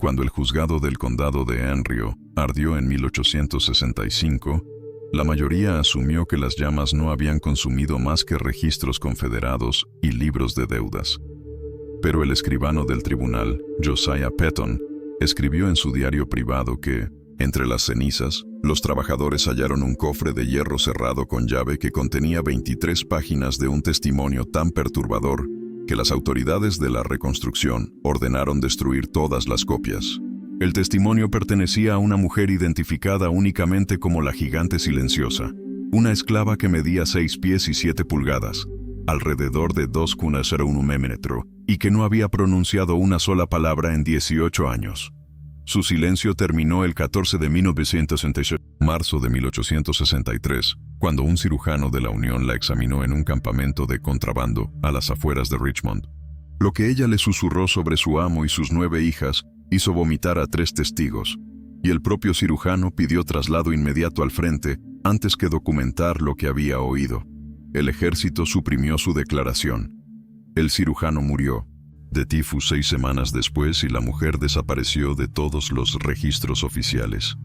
Cuando el juzgado del condado de Anrio ardió en 1865, la mayoría asumió que las llamas no habían consumido más que registros confederados y libros de deudas. Pero el escribano del tribunal, Josiah Petton, escribió en su diario privado que, entre las cenizas, los trabajadores hallaron un cofre de hierro cerrado con llave que contenía 23 páginas de un testimonio tan perturbador que las autoridades de la reconstrucción ordenaron destruir todas las copias. El testimonio pertenecía a una mujer identificada únicamente como la gigante silenciosa, una esclava que medía 6 pies y 7 pulgadas, alrededor de 2,01 metro, y que no había pronunciado una sola palabra en 18 años. Su silencio terminó el 14 de 1966, marzo de 1863, cuando un cirujano de la Unión la examinó en un campamento de contrabando a las afueras de Richmond. Lo que ella le susurró sobre su amo y sus 9 hijas hizo vomitar a 3 testigos, y el propio cirujano pidió traslado inmediato al frente antes que documentar lo que había oído. El ejército suprimió su declaración. El cirujano murió de tifus 6 semanas después y la mujer desapareció de todos los registros oficiales.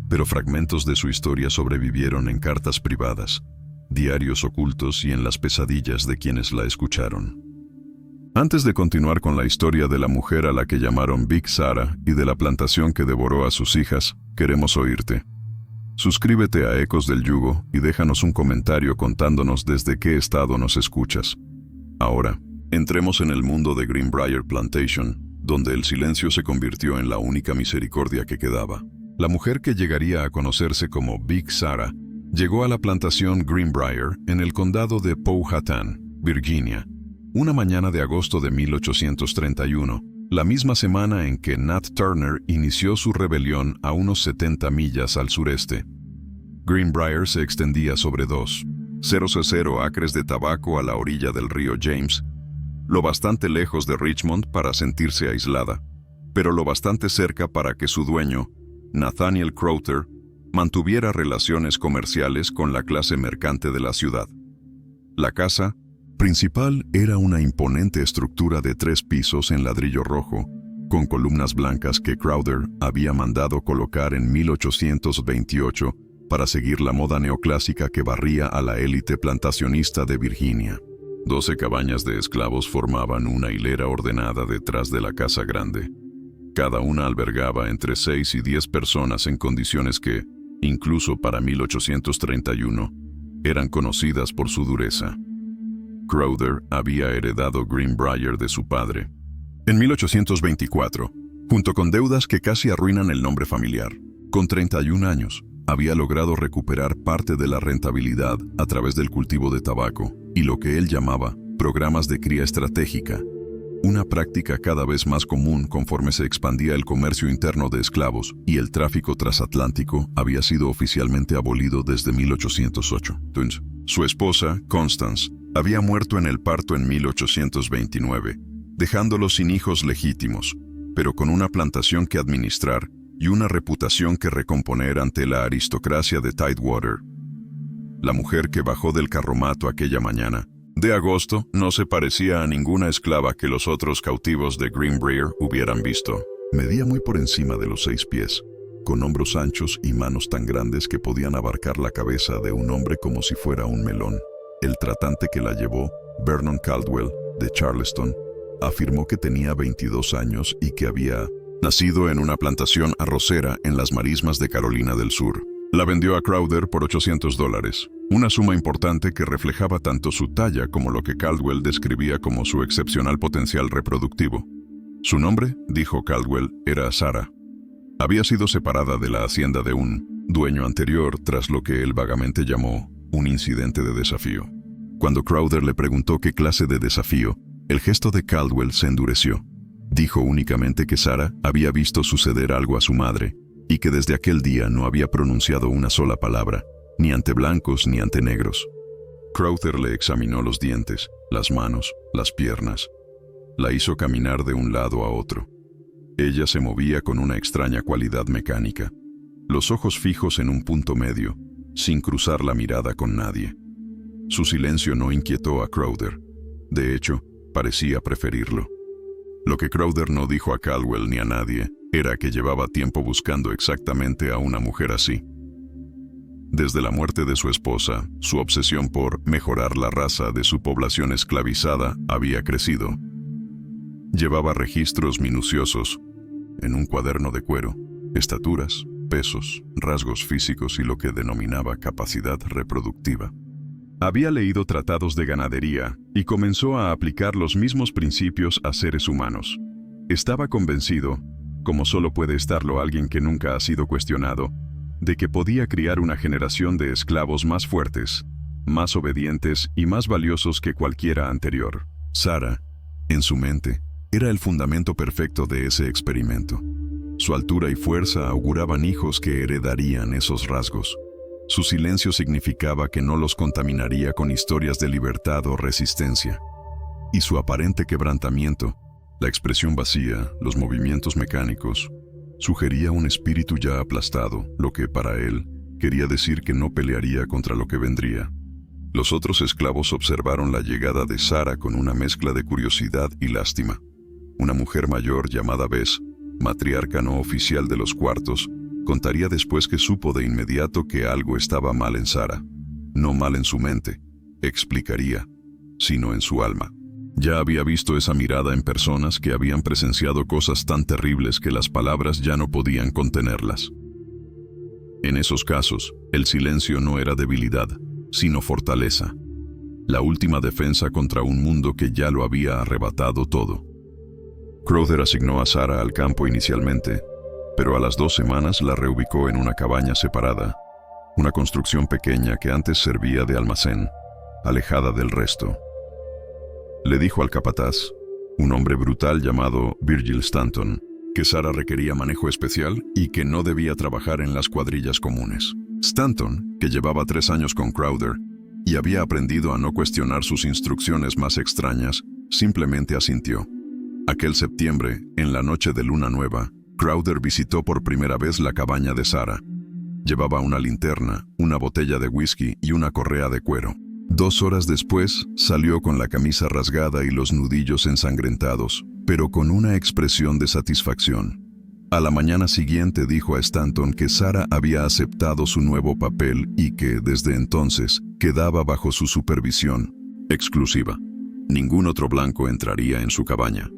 Pero fragmentos de su historia sobrevivieron en cartas privadas, diarios ocultos y en las pesadillas de quienes la escucharon. Antes de continuar con la historia de la mujer a la que llamaron Big Sarah y de la plantación que devoró a sus hijas, queremos oírte. Suscríbete a Ecos del Yugo y déjanos un comentario contándonos desde qué estado nos escuchas. Ahora, entremos en el mundo de Greenbrier Plantation, donde el silencio se convirtió en la única misericordia que quedaba. La mujer que llegaría a conocerse como Big Sarah llegó a la plantación Greenbrier en el condado de Powhatan, Virginia, una mañana de agosto de 1831, la misma semana en que Nat Turner inició su rebelión a unos 70 millas al sureste. Greenbrier se extendía sobre 2,000 acres de tabaco a la orilla del río James, lo bastante lejos de Richmond para sentirse aislada, pero lo bastante cerca para que su dueño, Nathaniel Crowther, mantuviera relaciones comerciales con la clase mercante de la ciudad. La casa principal era una imponente estructura de 3 pisos en ladrillo rojo, con columnas blancas que Crowther había mandado colocar en 1828 para seguir la moda neoclásica que barría a la élite plantacionista de Virginia. 12 cabañas de esclavos formaban una hilera ordenada detrás de la casa grande. Cada una albergaba entre 6 y 10 personas en condiciones que, incluso para 1831, eran conocidas por su dureza. Crowther había heredado Greenbrier de su padre. En 1824, junto con deudas que casi arruinan el nombre familiar, con 31 años, había logrado recuperar parte de la rentabilidad a través del cultivo de tabaco y lo que él llamaba programas de cría estratégica, una práctica cada vez más común conforme se expandía el comercio interno de esclavos y el tráfico transatlántico había sido oficialmente abolido desde 1808. Su esposa, Constance, había muerto en el parto en 1829, dejándolo sin hijos legítimos, pero con una plantación que administrar y una reputación que recomponer ante la aristocracia de Tidewater. La mujer que bajó del carromato aquella mañana de agosto no se parecía a ninguna esclava que los otros cautivos de Greenbrier hubieran visto. Medía muy por encima de los 6 pies, con hombros anchos y manos tan grandes que podían abarcar la cabeza de un hombre como si fuera un melón. El tratante que la llevó, Vernon Caldwell, de Charleston, afirmó que tenía 22 años y que había nacido en una plantación arrocera en las marismas de Carolina del Sur. La vendió a Crowther por $800, una suma importante que reflejaba tanto su talla como lo que Caldwell describía como su excepcional potencial reproductivo. Su nombre, dijo Caldwell, era Sarah. Había sido separada de la hacienda de un dueño anterior tras lo que él vagamente llamó un incidente de desafío. Cuando Crowther le preguntó qué clase de desafío, el gesto de Caldwell se endureció. Dijo únicamente que Sarah había visto suceder algo a su madre y que desde aquel día no había pronunciado una sola palabra, ni ante blancos ni ante negros. Crowther le examinó los dientes, las manos, las piernas. La hizo caminar de un lado a otro. Ella se movía con una extraña cualidad mecánica, los ojos fijos en un punto medio, sin cruzar la mirada con nadie. Su silencio no inquietó a Crowther. De hecho, parecía preferirlo. Lo que Crowther no dijo a Caldwell ni a nadie era que llevaba tiempo buscando exactamente a una mujer así. Desde la muerte de su esposa, su obsesión por mejorar la raza de su población esclavizada había crecido. Llevaba registros minuciosos en un cuaderno de cuero, estaturas, pesos, rasgos físicos y lo que denominaba capacidad reproductiva. Había leído tratados de ganadería y comenzó a aplicar los mismos principios a seres humanos. Estaba convencido, como solo puede estarlo alguien que nunca ha sido cuestionado, de que podía criar una generación de esclavos más fuertes, más obedientes y más valiosos que cualquiera anterior. Sara, en su mente, era el fundamento perfecto de ese experimento. Su altura y fuerza auguraban hijos que heredarían esos rasgos. Su silencio significaba que no los contaminaría con historias de libertad o resistencia. Y su aparente quebrantamiento, la expresión vacía, los movimientos mecánicos, sugería un espíritu ya aplastado, lo que para él quería decir que no pelearía contra lo que vendría. Los otros esclavos observaron la llegada de Sara con una mezcla de curiosidad y lástima. Una mujer mayor llamada Bess, matriarca no oficial de los cuartos, contaría después que supo de inmediato que algo estaba mal en Sara. No mal en su mente, explicaría, sino en su alma. Ya había visto esa mirada en personas que habían presenciado cosas tan terribles que las palabras ya no podían contenerlas. En esos casos, el silencio no era debilidad, sino fortaleza. La última defensa contra un mundo que ya lo había arrebatado todo. Crowther asignó a Sara al campo inicialmente, pero a las 2 semanas la reubicó en una cabaña separada, una construcción pequeña que antes servía de almacén, alejada del resto. Le dijo al capataz, un hombre brutal llamado Virgil Stanton, que Sara requería manejo especial y que no debía trabajar en las cuadrillas comunes. Stanton, que llevaba 3 años con Crowther y había aprendido a no cuestionar sus instrucciones más extrañas, simplemente asintió. Aquel septiembre, en la noche de luna nueva, Crowther visitó por primera vez la cabaña de Sara. Llevaba una linterna, una botella de whisky y una correa de cuero. 2 horas después, salió con la camisa rasgada y los nudillos ensangrentados, pero con una expresión de satisfacción. A la mañana siguiente dijo a Stanton que Sara había aceptado su nuevo papel y que, desde entonces, quedaba bajo su supervisión exclusiva. Ningún otro blanco entraría en su cabaña.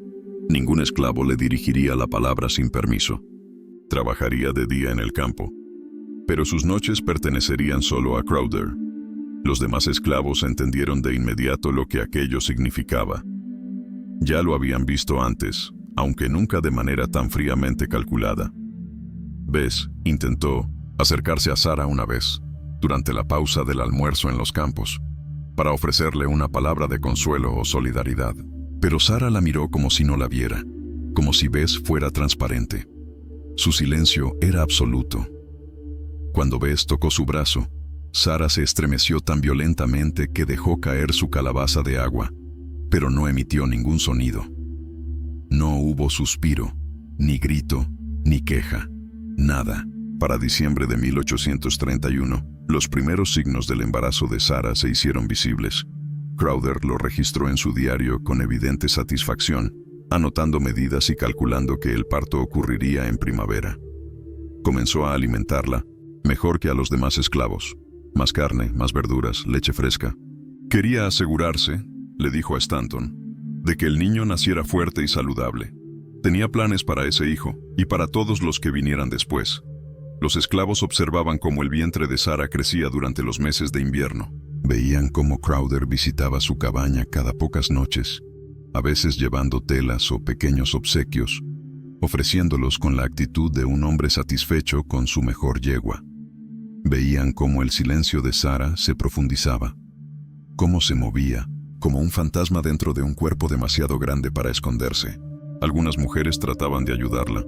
Ningún esclavo le dirigiría la palabra sin permiso. Trabajaría de día en el campo, pero sus noches pertenecerían solo a Crowther. Los demás esclavos entendieron de inmediato lo que aquello significaba. Ya lo habían visto antes, aunque nunca de manera tan fríamente calculada. Bess intentó acercarse a Sara una vez, durante la pausa del almuerzo en los campos, para ofrecerle una palabra de consuelo o solidaridad. Pero Sara la miró como si no la viera, como si Bess fuera transparente. Su silencio era absoluto. Cuando Bess tocó su brazo, Sara se estremeció tan violentamente que dejó caer su calabaza de agua, pero no emitió ningún sonido. No hubo suspiro, ni grito, ni queja, nada. Para diciembre de 1831, los primeros signos del embarazo de Sara se hicieron visibles. Crowther lo registró en su diario con evidente satisfacción, anotando medidas y calculando que el parto ocurriría en primavera. Comenzó a alimentarla, mejor que a los demás esclavos. Más carne, más verduras, leche fresca. Quería asegurarse, le dijo a Stanton, de que el niño naciera fuerte y saludable. Tenía planes para ese hijo y para todos los que vinieran después. Los esclavos observaban cómo el vientre de Sara crecía durante los meses de invierno. Veían cómo Crowther visitaba su cabaña cada pocas noches, a veces llevando telas o pequeños obsequios, ofreciéndolos con la actitud de un hombre satisfecho con su mejor yegua. Veían cómo el silencio de Sara se profundizaba, cómo se movía, como un fantasma dentro de un cuerpo demasiado grande para esconderse. Algunas mujeres trataban de ayudarla.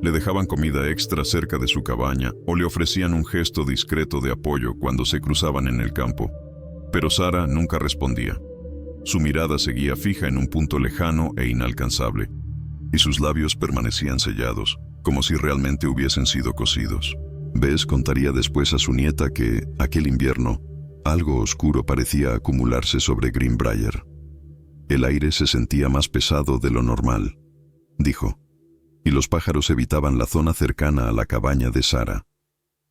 Le dejaban comida extra cerca de su cabaña o le ofrecían un gesto discreto de apoyo cuando se cruzaban en el campo. Pero Sara nunca respondía. Su mirada seguía fija en un punto lejano e inalcanzable, y sus labios permanecían sellados, como si realmente hubiesen sido cosidos. Bess contaría después a su nieta que, aquel invierno, algo oscuro parecía acumularse sobre Greenbrier. El aire se sentía más pesado de lo normal, dijo. y los pájaros evitaban la zona cercana a la cabaña de Sarah.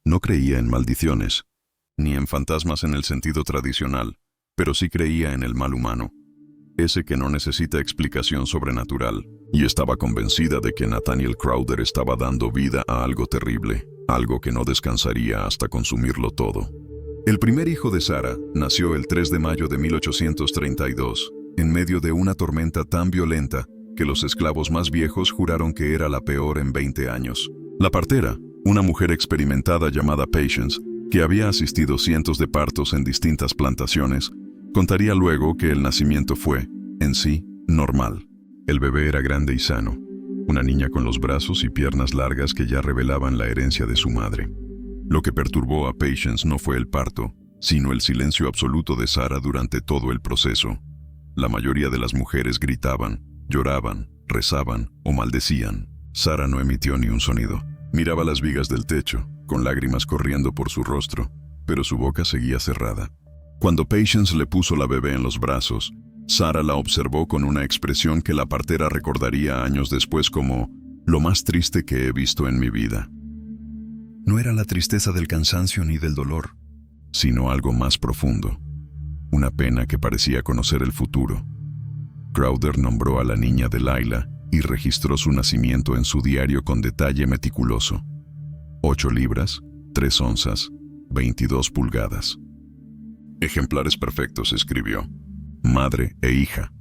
No creía en maldiciones, ni en fantasmas en el sentido tradicional, pero sí creía en el mal humano, ese que no necesita explicación sobrenatural, y estaba convencida de que Nathaniel Crowder estaba dando vida a algo terrible, algo que no descansaría hasta consumirlo todo. El primer hijo de Sarah nació el 3 de mayo de 1832, en medio de una tormenta tan violenta que los esclavos más viejos juraron que era la peor en 20 años. La partera, una mujer experimentada llamada Patience, que había asistido cientos de partos en distintas plantaciones, contaría luego que el nacimiento fue, en sí, normal. El bebé era grande y sano, una niña con los brazos y piernas largas que ya revelaban la herencia de su madre. Lo que perturbó a Patience no fue el parto, sino el silencio absoluto de Sarah durante todo el proceso. La mayoría de las mujeres gritaban, lloraban, rezaban o maldecían. Sarah no emitió ni un sonido. Miraba las vigas del techo, con lágrimas corriendo por su rostro, pero su boca seguía cerrada. Cuando Patience le puso la bebé en los brazos, Sarah la observó con una expresión que la partera recordaría años después como lo más triste que he visto en mi vida. No era la tristeza del cansancio ni del dolor, sino algo más profundo, una pena que parecía conocer el futuro. Crowder nombró a la niña Delilah y registró su nacimiento en su diario con detalle meticuloso. 8 libras, 3 onzas, 22 pulgadas. Ejemplares perfectos, escribió. Madre e hija.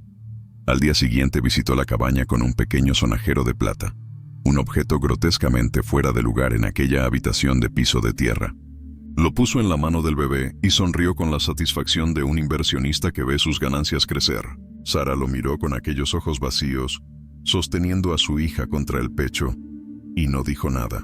Al día siguiente visitó la cabaña con un pequeño sonajero de plata, un objeto grotescamente fuera de lugar en aquella habitación de piso de tierra. Lo puso en la mano del bebé y sonrió con la satisfacción de un inversionista que ve sus ganancias crecer. Sarah lo miró con aquellos ojos vacíos, sosteniendo a su hija contra el pecho, y no dijo nada.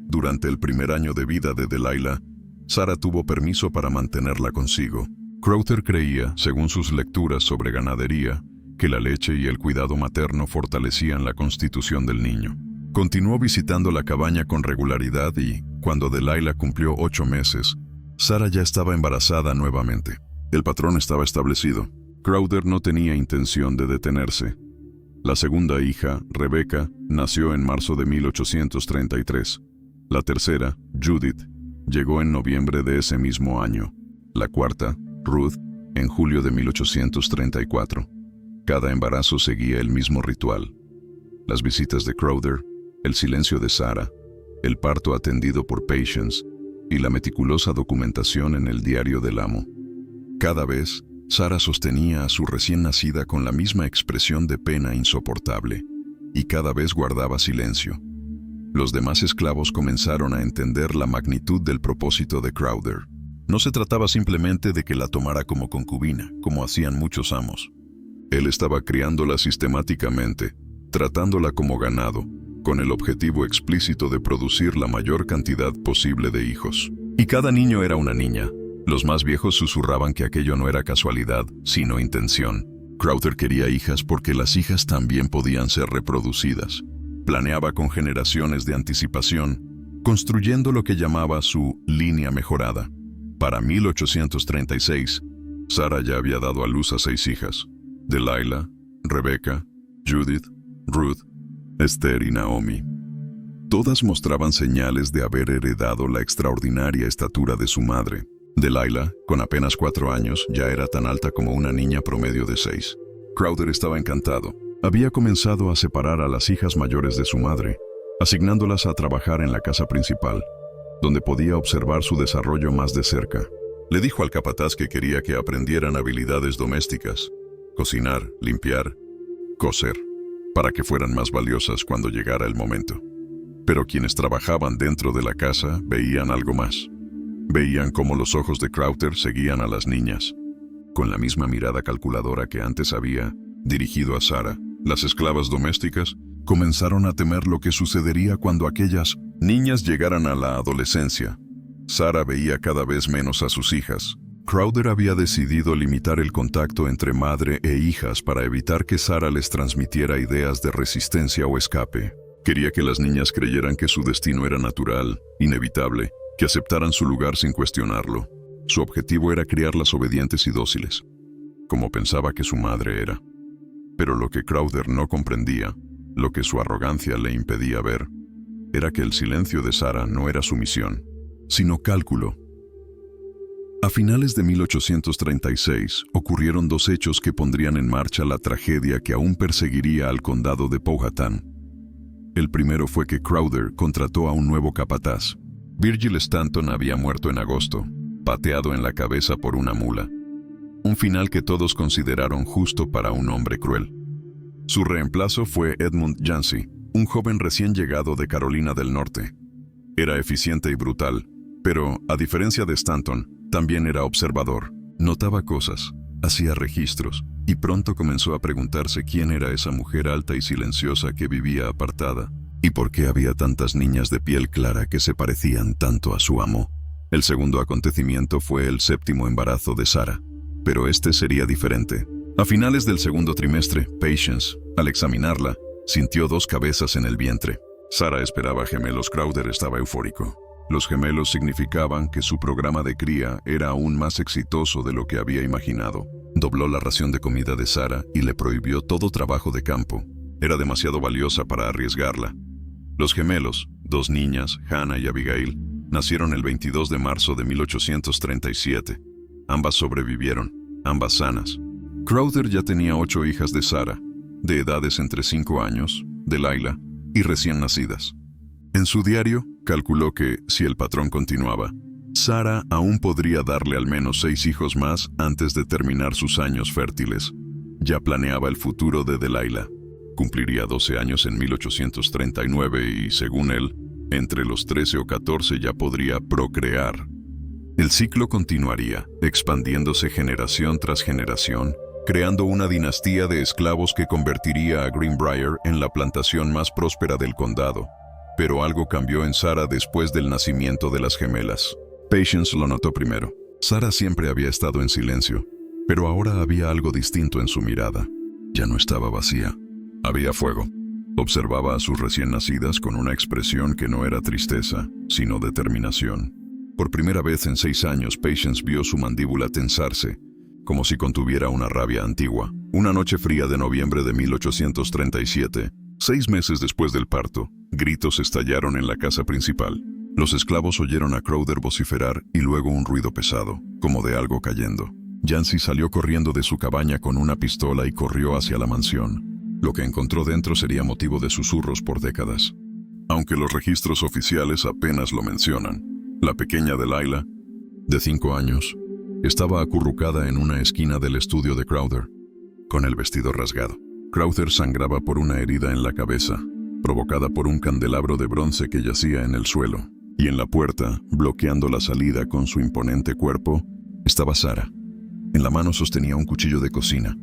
Durante el primer año de vida de Delilah, Sarah tuvo permiso para mantenerla consigo. Crowder creía, según sus lecturas sobre ganadería, que la leche y el cuidado materno fortalecían la constitución del niño. Continuó visitando la cabaña con regularidad y, cuando Delilah cumplió 8 meses, Sarah ya estaba embarazada nuevamente. El patrón estaba establecido. Crowder no tenía intención de detenerse. La segunda hija, Rebecca, nació en marzo de 1833. La tercera, Judith, llegó en noviembre de ese mismo año. La cuarta, Ruth, en julio de 1834. Cada embarazo seguía el mismo ritual. Las visitas de Crowder, el silencio de Sarah, el parto atendido por Patience y la meticulosa documentación en el diario del amo. Cada vez, Sarah sostenía a su recién nacida con la misma expresión de pena insoportable, y cada vez guardaba silencio. Los demás esclavos comenzaron a entender la magnitud del propósito de Crowder. No se trataba simplemente de que la tomara como concubina, como hacían muchos amos. Él estaba criándola sistemáticamente, tratándola como ganado, con el objetivo explícito de producir la mayor cantidad posible de hijos. Y cada niño era una niña. Los más viejos susurraban que aquello no era casualidad, sino intención. Crowder quería hijas porque las hijas también podían ser reproducidas. Planeaba con generaciones de anticipación, construyendo lo que llamaba su línea mejorada. Para 1836, Sarah ya había dado a luz a 6 hijas: Delilah, Rebecca, Judith, Ruth, Esther y Naomi. Todas mostraban señales de haber heredado la extraordinaria estatura de su madre. Delilah, con apenas 4 años, ya era tan alta como una niña promedio de 6. Crowder estaba encantado. Había comenzado a separar a las hijas mayores de su madre, asignándolas a trabajar en la casa principal, donde podía observar su desarrollo más de cerca. Le dijo al capataz que quería que aprendieran habilidades domésticas: cocinar, limpiar, coser, para que fueran más valiosas cuando llegara el momento. Pero quienes trabajaban dentro de la casa veían algo más. Veían cómo los ojos de Crowder seguían a las niñas. Con la misma mirada calculadora que antes había dirigido a Sarah, las esclavas domésticas comenzaron a temer lo que sucedería cuando aquellas niñas llegaran a la adolescencia. Sarah veía cada vez menos a sus hijas. Crowder había decidido limitar el contacto entre madre e hijas para evitar que Sarah les transmitiera ideas de resistencia o escape. Quería que las niñas creyeran que su destino era natural, inevitable, que aceptaran su lugar sin cuestionarlo. Su objetivo era criarlas obedientes y dóciles, como pensaba que su madre era. Pero lo que Crowder no comprendía Lo que su arrogancia le impedía ver era que el silencio de Sarah no era sumisión, sino cálculo. A finales de 1836 ocurrieron dos hechos que pondrían en marcha la tragedia que aún perseguiría al condado de Powhatan. El primero fue que Crowther contrató a un nuevo capataz. Virgil Stanton había muerto en agosto, pateado en la cabeza por una mula. Un final que todos consideraron justo para un hombre cruel. Su reemplazo fue Edmund Yancey, un joven recién llegado de Carolina del Norte. Era eficiente y brutal, pero, a diferencia de Stanton, también era observador. Notaba cosas, hacía registros, y pronto comenzó a preguntarse quién era esa mujer alta y silenciosa que vivía apartada, y por qué había tantas niñas de piel clara que se parecían tanto a su amo. El segundo acontecimiento fue el séptimo embarazo de Sarah, pero este sería diferente. A finales del segundo trimestre, Patience, al examinarla, sintió dos cabezas en el vientre. Sarah esperaba gemelos. Crowther estaba eufórico. Los gemelos significaban que su programa de cría era aún más exitoso de lo que había imaginado. Dobló la ración de comida de Sarah y le prohibió todo trabajo de campo. Era demasiado valiosa para arriesgarla. Los gemelos, dos niñas, Hannah y Abigail, nacieron el 22 de marzo de 1837. Ambas sobrevivieron, ambas sanas. Crowther ya tenía 8 hijas de Sarah, de edades entre 5 años, Delilah, y recién nacidas. En su diario, calculó que, si el patrón continuaba, Sarah aún podría darle al menos 6 hijos más antes de terminar sus años fértiles. Ya planeaba el futuro de Delilah. Cumpliría 12 años en 1839 y, según él, entre los 13 o 14 ya podría procrear. El ciclo continuaría, expandiéndose generación tras generación, creando una dinastía de esclavos que convertiría a Greenbrier en la plantación más próspera del condado. Pero algo cambió en Sarah después del nacimiento de las gemelas. Patience lo notó primero. Sarah siempre había estado en silencio, pero ahora había algo distinto en su mirada. Ya no estaba vacía. Había fuego. Observaba a sus recién nacidas con una expresión que no era tristeza, sino determinación. Por primera vez en 6 años, Patience vio su mandíbula tensarse, como si contuviera una rabia antigua. Una noche fría de noviembre de 1837, 6 meses después del parto, gritos estallaron en la casa principal. Los esclavos oyeron a Crowther vociferar y luego un ruido pesado, como de algo cayendo. Yancey salió corriendo de su cabaña con una pistola y corrió hacia la mansión. Lo que encontró dentro sería motivo de susurros por décadas. Aunque los registros oficiales apenas lo mencionan, la pequeña Delilah, de 5 años, estaba acurrucada en una esquina del estudio de Crowther, con el vestido rasgado. Crowther sangraba por una herida en la cabeza, provocada por un candelabro de bronce que yacía en el suelo, y en la puerta, bloqueando la salida con su imponente cuerpo, estaba Sarah. En la mano sostenía un cuchillo de cocina.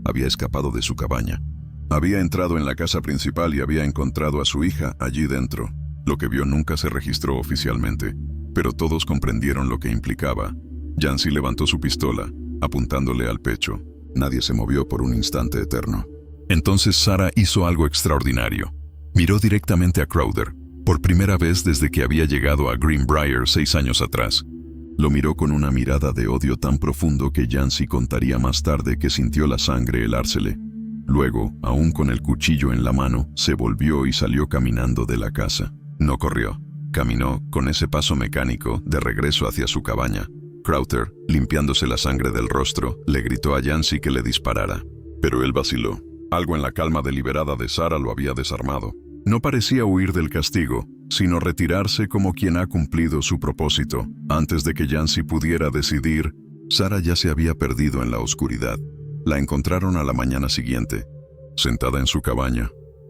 Había escapado de su cabaña. Había entrado en la casa principal y había encontrado a su hija allí dentro. Lo que vio nunca se registró oficialmente, pero todos comprendieron lo que implicaba. Yancey levantó su pistola, apuntándole al pecho. Nadie se movió por un instante eterno. Entonces Sarah hizo algo extraordinario. Miró directamente a Crowther, por primera vez desde que había llegado a Greenbrier 6 años atrás. Lo miró con una mirada de odio tan profundo que Yancey contaría más tarde que sintió la sangre helársele. Luego, aún con el cuchillo en la mano, se volvió y salió caminando de la casa. No corrió. Caminó, con ese paso mecánico, de regreso hacia su cabaña. Crowther, limpiándose la sangre del rostro, le gritó a Yancey que le disparara. Pero él vaciló. Algo en la calma deliberada de Sarah lo había desarmado. No parecía huir del castigo, sino retirarse como quien ha cumplido su propósito. Antes de que Yancey pudiera decidir, Sarah ya se había perdido en la oscuridad. La encontraron a la mañana siguiente, sentada en su cabaña,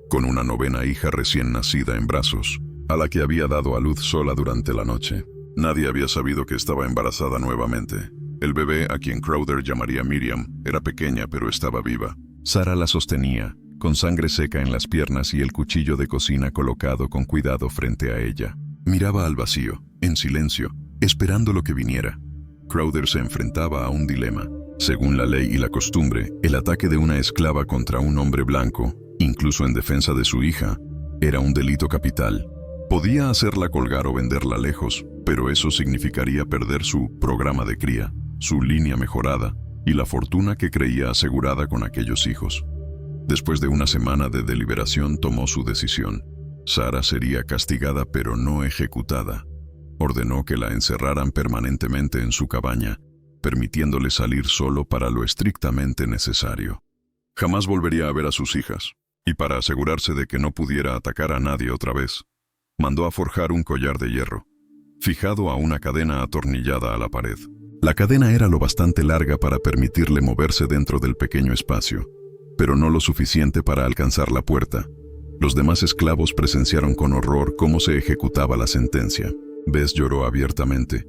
con una 9ª hija recién nacida en brazos, a la que había dado a luz sola durante la noche. Nadie había sabido que estaba embarazada nuevamente. El bebé, a quien Crowther llamaría Miriam, era pequeña pero estaba viva. Sarah la sostenía, con sangre seca en las piernas y el cuchillo de cocina colocado con cuidado frente a ella. Miraba al vacío, en silencio, esperando lo que viniera. Crowther se enfrentaba a un dilema. Según la ley y la costumbre, el ataque de una esclava contra un hombre blanco, incluso en defensa de su hija, era un delito capital. Podía hacerla colgar o venderla lejos, pero eso significaría perder su programa de cría, su línea mejorada y la fortuna que creía asegurada con aquellos hijos. Después de una semana de deliberación tomó su decisión. Sarah sería castigada pero no ejecutada. Ordenó que la encerraran permanentemente en su cabaña, permitiéndole salir solo para lo estrictamente necesario. Jamás volvería a ver a sus hijas, y para asegurarse de que no pudiera atacar a nadie otra vez, mandó a forjar un collar de hierro, fijado a una cadena atornillada a la pared. La cadena era lo bastante larga para permitirle moverse dentro del pequeño espacio, pero no lo suficiente para alcanzar la puerta. Los demás esclavos presenciaron con horror cómo se ejecutaba la sentencia. Bess lloró abiertamente,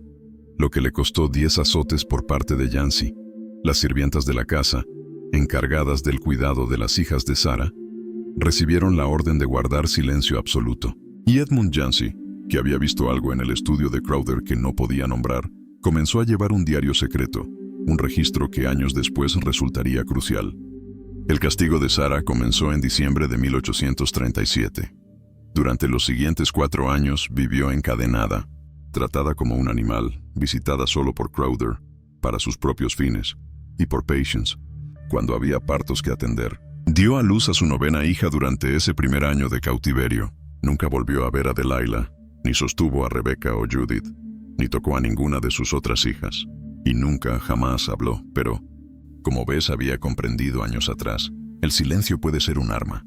lo que le costó 10 azotes por parte de Yancy. Las sirvientas de la casa, encargadas del cuidado de las hijas de Sarah, recibieron la orden de guardar silencio absoluto. Y Edmund Yancy, que había visto algo en el estudio de Crowther que no podía nombrar, comenzó a llevar un diario secreto, un registro que años después resultaría crucial. El castigo de Sarah comenzó en diciembre de 1837. Durante los siguientes 4 años vivió encadenada, tratada como un animal, visitada solo por Crowther, para sus propios fines, y por Patience, cuando había partos que atender. Dio a luz a su 9ª hija durante ese primer año de cautiverio. Nunca volvió a ver a Delilah, ni sostuvo a Rebecca o Judith, ni tocó a ninguna de sus otras hijas, y nunca jamás habló, pero, como Bess había comprendido años atrás, el silencio puede ser un arma.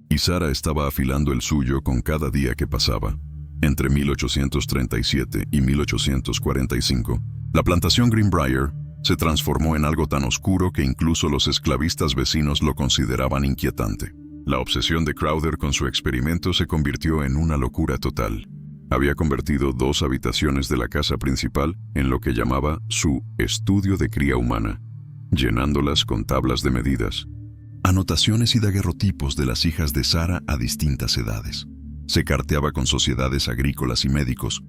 Y Sarah estaba afilando el suyo con cada día que pasaba. Entre 1837 y 1845, la plantación Greenbrier se transformó en algo tan oscuro que incluso los esclavistas vecinos lo consideraban inquietante. La obsesión de Crowther con su experimento se convirtió en una locura total. Había convertido 2 habitaciones de la casa principal en lo que llamaba su estudio de cría humana, llenándolas con tablas de medidas, anotaciones y daguerrotipos de las hijas de Sarah a distintas edades. Se carteaba con sociedades agrícolas y médicos,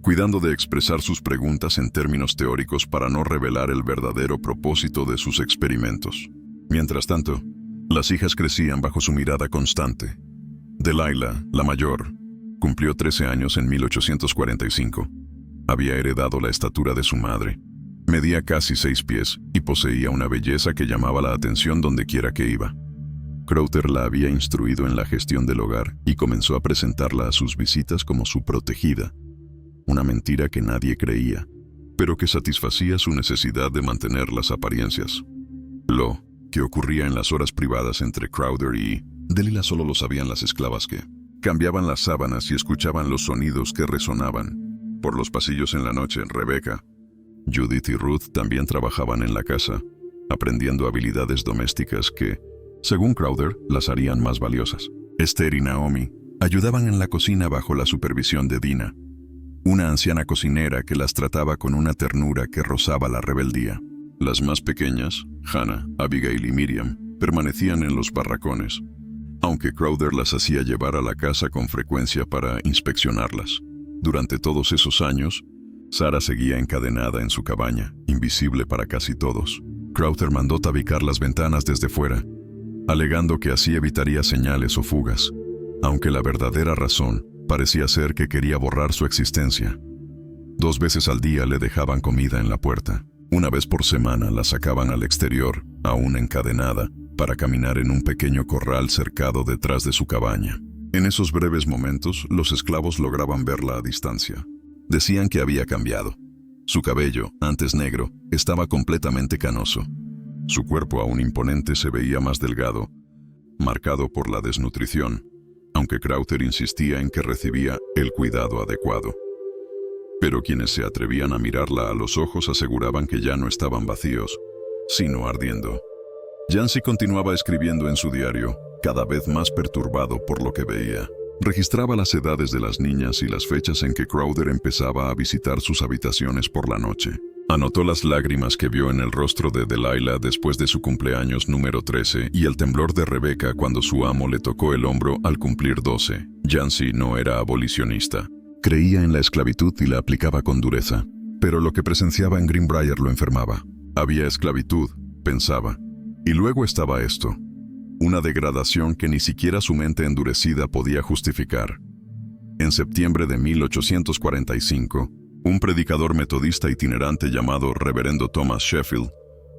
cuidando de expresar sus preguntas en términos teóricos para no revelar el verdadero propósito de sus experimentos. Mientras tanto, las hijas crecían bajo su mirada constante. Delilah, la mayor, cumplió 13 años en 1845. Había heredado la estatura de su madre. Medía casi 6 pies y poseía una belleza que llamaba la atención donde quiera que iba. Crowther la había instruido en la gestión del hogar y comenzó a presentarla a sus visitas como su protegida. Una mentira que nadie creía, pero que satisfacía su necesidad de mantener las apariencias. Lo que ocurría en las horas privadas entre Crowther y Delilah solo lo sabían las esclavas que cambiaban las sábanas y escuchaban los sonidos que resonaban por los pasillos en la noche. Rebecca, Judith y Ruth también trabajaban en la casa, aprendiendo habilidades domésticas que, según Crowther, las harían más valiosas. Esther y Naomi ayudaban en la cocina bajo la supervisión de Dinah, una anciana cocinera que las trataba con una ternura que rozaba la rebeldía. Las más pequeñas, Hannah, Abigail y Miriam, permanecían en los barracones, aunque Crowther las hacía llevar a la casa con frecuencia para inspeccionarlas. Durante todos esos años, Sarah seguía encadenada en su cabaña, invisible para casi todos. Crowther mandó tabicar las ventanas desde fuera, alegando que así evitaría señales o fugas, aunque la verdadera razón parecía ser que quería borrar su existencia. 2 veces al día le dejaban comida en la puerta. Una vez por semana la sacaban al exterior, aún encadenada, para caminar en un pequeño corral cercado detrás de su cabaña. En esos breves momentos, los esclavos lograban verla a distancia. Decían que había cambiado. Su cabello, antes negro, estaba completamente canoso. Su cuerpo aún imponente se veía más delgado, marcado por la desnutrición, aunque Crowther insistía en que recibía el cuidado adecuado. Pero quienes se atrevían a mirarla a los ojos aseguraban que ya no estaban vacíos, sino ardiendo. Yancy continuaba escribiendo en su diario, cada vez más perturbado por lo que veía. Registraba las edades de las niñas y las fechas en que Crowther empezaba a visitar sus habitaciones por la noche. Anotó las lágrimas que vio en el rostro de Delilah después de su cumpleaños número 13 y el temblor de Rebecca cuando su amo le tocó el hombro al cumplir 12. Yancy no era abolicionista. Creía en la esclavitud y la aplicaba con dureza, pero lo que presenciaba en Greenbrier lo enfermaba. Había esclavitud, pensaba, y luego estaba esto. Una degradación que ni siquiera su mente endurecida podía justificar. En septiembre de 1845, un predicador metodista itinerante llamado Reverendo Thomas Sheffield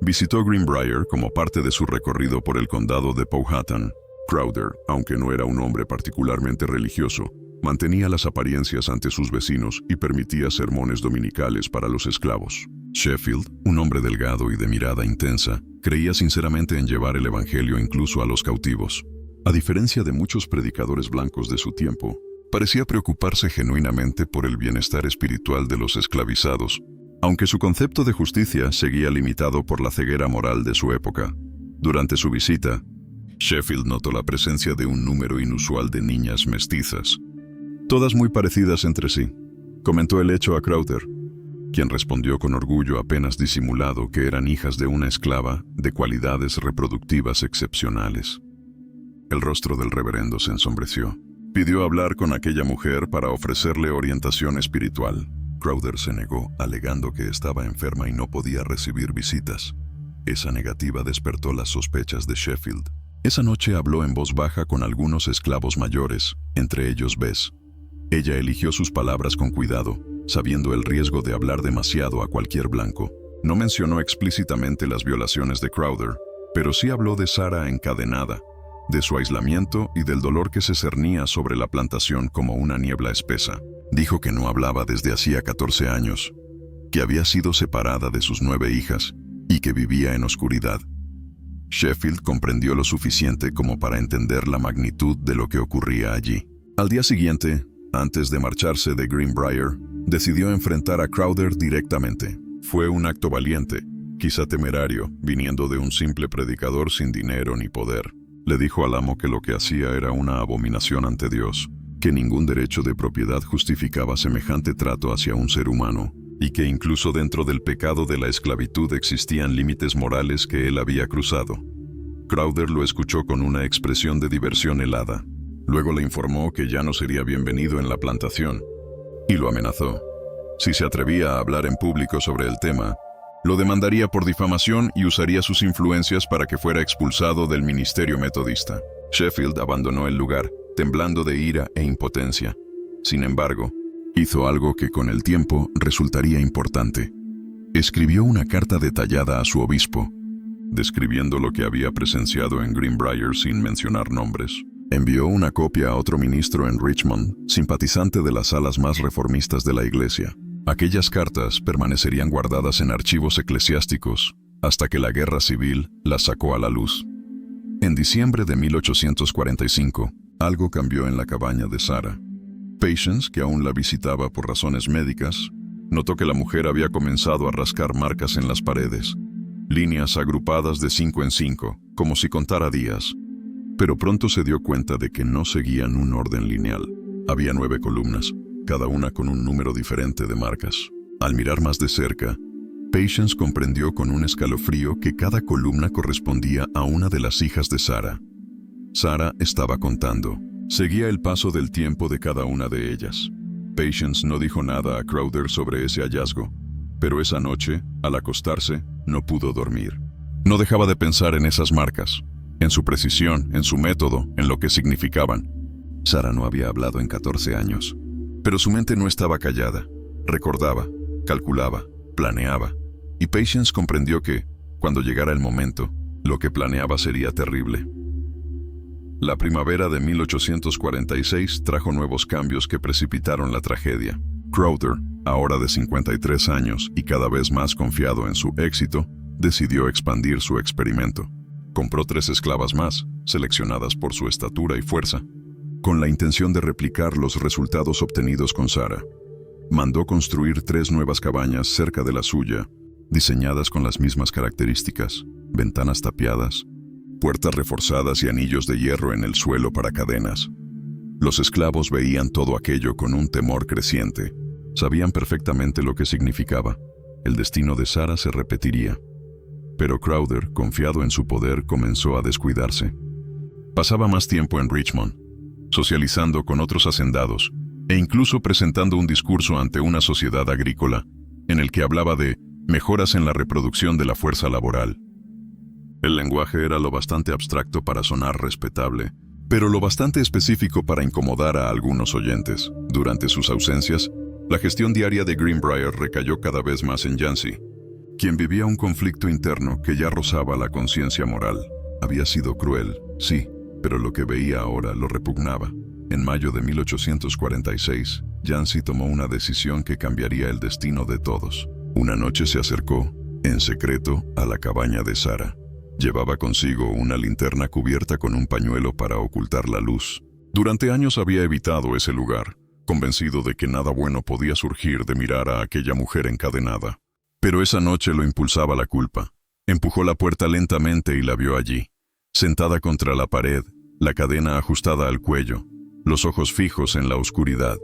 Visitó Greenbrier como parte de su recorrido por el condado de Powhatan. Crowder, aunque no era un hombre particularmente religioso, mantenía las apariencias ante sus vecinos y permitía sermones dominicales para los esclavos. Sheffield, un hombre delgado y de mirada intensa, creía sinceramente en llevar el evangelio incluso a los cautivos. A diferencia de muchos predicadores blancos de su tiempo, parecía preocuparse genuinamente por el bienestar espiritual de los esclavizados, aunque su concepto de justicia seguía limitado por la ceguera moral de su época. Durante su visita, Sheffield notó la presencia de un número inusual de niñas mestizas, todas muy parecidas entre sí. Comentó el hecho a Crowder, quien respondió con orgullo apenas disimulado que eran hijas de una esclava de cualidades reproductivas excepcionales. El rostro del reverendo se ensombreció. Pidió hablar con aquella mujer para ofrecerle orientación espiritual. Crowder se negó, alegando que estaba enferma y no podía recibir visitas. Esa negativa despertó las sospechas de Sheffield. Esa noche habló en voz baja con algunos esclavos mayores, entre ellos Bess. Ella eligió sus palabras con cuidado, sabiendo el riesgo de hablar demasiado a cualquier blanco. No mencionó explícitamente las violaciones de Crowder, pero sí habló de Sarah encadenada, de su aislamiento y del dolor que se cernía sobre la plantación como una niebla espesa. Dijo que no hablaba desde hacía 14 años, que había sido separada de sus 9 hijas y que vivía en oscuridad. Sheffield comprendió lo suficiente como para entender la magnitud de lo que ocurría allí. Al día siguiente, antes de marcharse de Greenbrier, decidió enfrentar a Crowder directamente. Fue un acto valiente, quizá temerario, viniendo de un simple predicador sin dinero ni poder. Le dijo al amo que lo que hacía era una abominación ante Dios, que ningún derecho de propiedad justificaba semejante trato hacia un ser humano, y que incluso dentro del pecado de la esclavitud existían límites morales que él había cruzado. Crowder lo escuchó con una expresión de diversión helada. Luego le informó que ya no sería bienvenido en la plantación, y lo amenazó. Si se atrevía a hablar en público sobre el tema, lo demandaría por difamación y usaría sus influencias para que fuera expulsado del ministerio metodista. Sheffield abandonó el lugar, temblando de ira e impotencia. Sin embargo, hizo algo que con el tiempo resultaría importante. Escribió una carta detallada a su obispo, describiendo lo que había presenciado en Greenbrier sin mencionar nombres. Envió una copia a otro ministro en Richmond, simpatizante de las alas más reformistas de la iglesia. Aquellas cartas permanecerían guardadas en archivos eclesiásticos hasta que la guerra civil las sacó a la luz. En diciembre de 1845, algo cambió en la cabaña de Sarah. Patience, que aún la visitaba por razones médicas, notó que la mujer había comenzado a rascar marcas en las paredes, líneas agrupadas de 5 en 5, como si contara días. Pero pronto se dio cuenta de que no seguían un orden lineal. Había 9 columnas, cada una con un número diferente de marcas. Al mirar más de cerca, Patience comprendió con un escalofrío que cada columna correspondía a una de las hijas de Sarah. Sarah estaba contando. Seguía el paso del tiempo de cada una de ellas. Patience no dijo nada a Crowder sobre ese hallazgo, pero esa noche, al acostarse, no pudo dormir. No dejaba de pensar en esas marcas, en su precisión, en su método, en lo que significaban. Sarah no había hablado en 14 años, pero su mente no estaba callada. Recordaba, calculaba, planeaba, y Patience comprendió que, cuando llegara el momento, lo que planeaba sería terrible. La primavera de 1846 trajo nuevos cambios que precipitaron la tragedia. Crowder, ahora de 53 años y cada vez más confiado en su éxito, decidió expandir su experimento. Compró 3 esclavas más, seleccionadas por su estatura y fuerza, con la intención de replicar los resultados obtenidos con Sarah. Mandó construir 3 nuevas cabañas cerca de la suya, diseñadas con las mismas características: ventanas tapiadas, puertas reforzadas y anillos de hierro en el suelo para cadenas. Los esclavos veían todo aquello con un temor creciente. Sabían perfectamente lo que significaba. El destino de Sarah se repetiría. Pero Crowder, confiado en su poder, comenzó a descuidarse. Pasaba más tiempo en Richmond, socializando con otros hacendados, e incluso presentando un discurso ante una sociedad agrícola, en el que hablaba de mejoras en la reproducción de la fuerza laboral. El lenguaje era lo bastante abstracto para sonar respetable, pero lo bastante específico para incomodar a algunos oyentes. Durante sus ausencias, la gestión diaria de Greenbrier recayó cada vez más en Yancey, quien vivía un conflicto interno que ya rozaba la conciencia moral. Había sido cruel, sí, pero lo que veía ahora lo repugnaba. En mayo de 1846, Yancy tomó una decisión que cambiaría el destino de todos. Una noche se acercó, en secreto, a la cabaña de Sarah. Llevaba consigo una linterna cubierta con un pañuelo para ocultar la luz. Durante años había evitado ese lugar, convencido de que nada bueno podía surgir de mirar a aquella mujer encadenada. Pero esa noche lo impulsaba la culpa. Empujó la puerta lentamente y la vio allí, sentada contra la pared, la cadena ajustada al cuello, los ojos fijos en la oscuridad.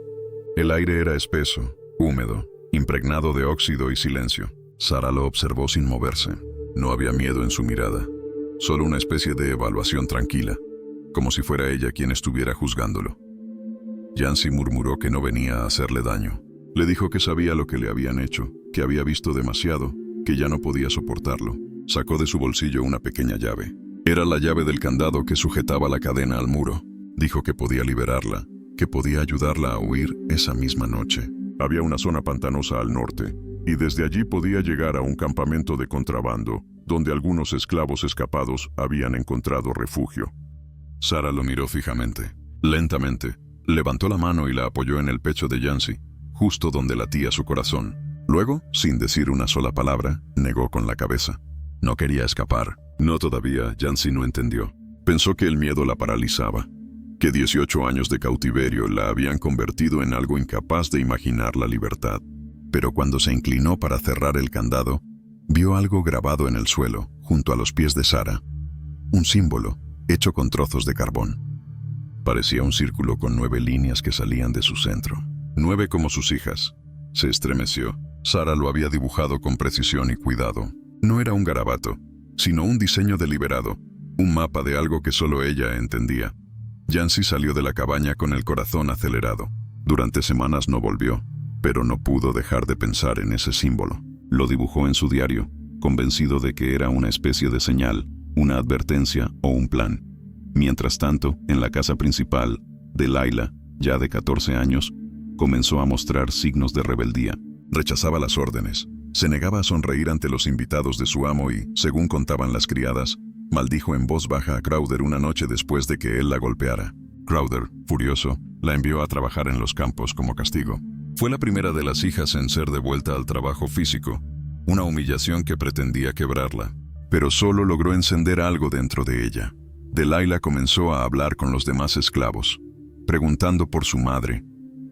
El aire era espeso, húmedo, impregnado de óxido y silencio. Sarah lo observó sin moverse. No había miedo en su mirada, solo una especie de evaluación tranquila, como si fuera ella quien estuviera juzgándolo. Yancy murmuró que no venía a hacerle daño. Le dijo que sabía lo que le habían hecho, que había visto demasiado, que ya no podía soportarlo. Sacó de su bolsillo una pequeña llave. Era la llave del candado que sujetaba la cadena al muro. Dijo que podía liberarla, que podía ayudarla a huir esa misma noche. Había una zona pantanosa al norte, y desde allí podía llegar a un campamento de contrabando, donde algunos esclavos escapados habían encontrado refugio. Sarah lo miró fijamente. Lentamente, levantó la mano y la apoyó en el pecho de Yancy, justo donde latía su corazón. Luego, sin decir una sola palabra, negó con la cabeza. No quería escapar. No todavía, Yancy no entendió. Pensó que el miedo la paralizaba, que 18 años de cautiverio la habían convertido en algo incapaz de imaginar la libertad. Pero cuando se inclinó para cerrar el candado, vio algo grabado en el suelo, junto a los pies de Sarah. Un símbolo, hecho con trozos de carbón. Parecía un círculo con 9 líneas que salían de su centro. 9 como sus hijas. Se estremeció. Sarah lo había dibujado con precisión y cuidado. No era un garabato, sino un diseño deliberado, un mapa de algo que solo ella entendía. Yancy salió de la cabaña con el corazón acelerado. Durante semanas no volvió, pero no pudo dejar de pensar en ese símbolo. Lo dibujó en su diario, convencido de que era una especie de señal, una advertencia o un plan. Mientras tanto, en la casa principal, Delilah, ya de 14 años, comenzó a mostrar signos de rebeldía. Rechazaba las órdenes, se negaba a sonreír ante los invitados de su amo y, según contaban las criadas, maldijo en voz baja a Crowder una noche después de que él la golpeara. Crowder, furioso, la envió a trabajar en los campos como castigo. Fue la primera de las hijas en ser devuelta al trabajo físico, una humillación que pretendía quebrarla, pero solo logró encender algo dentro de ella. Delilah comenzó a hablar con los demás esclavos, preguntando por su madre,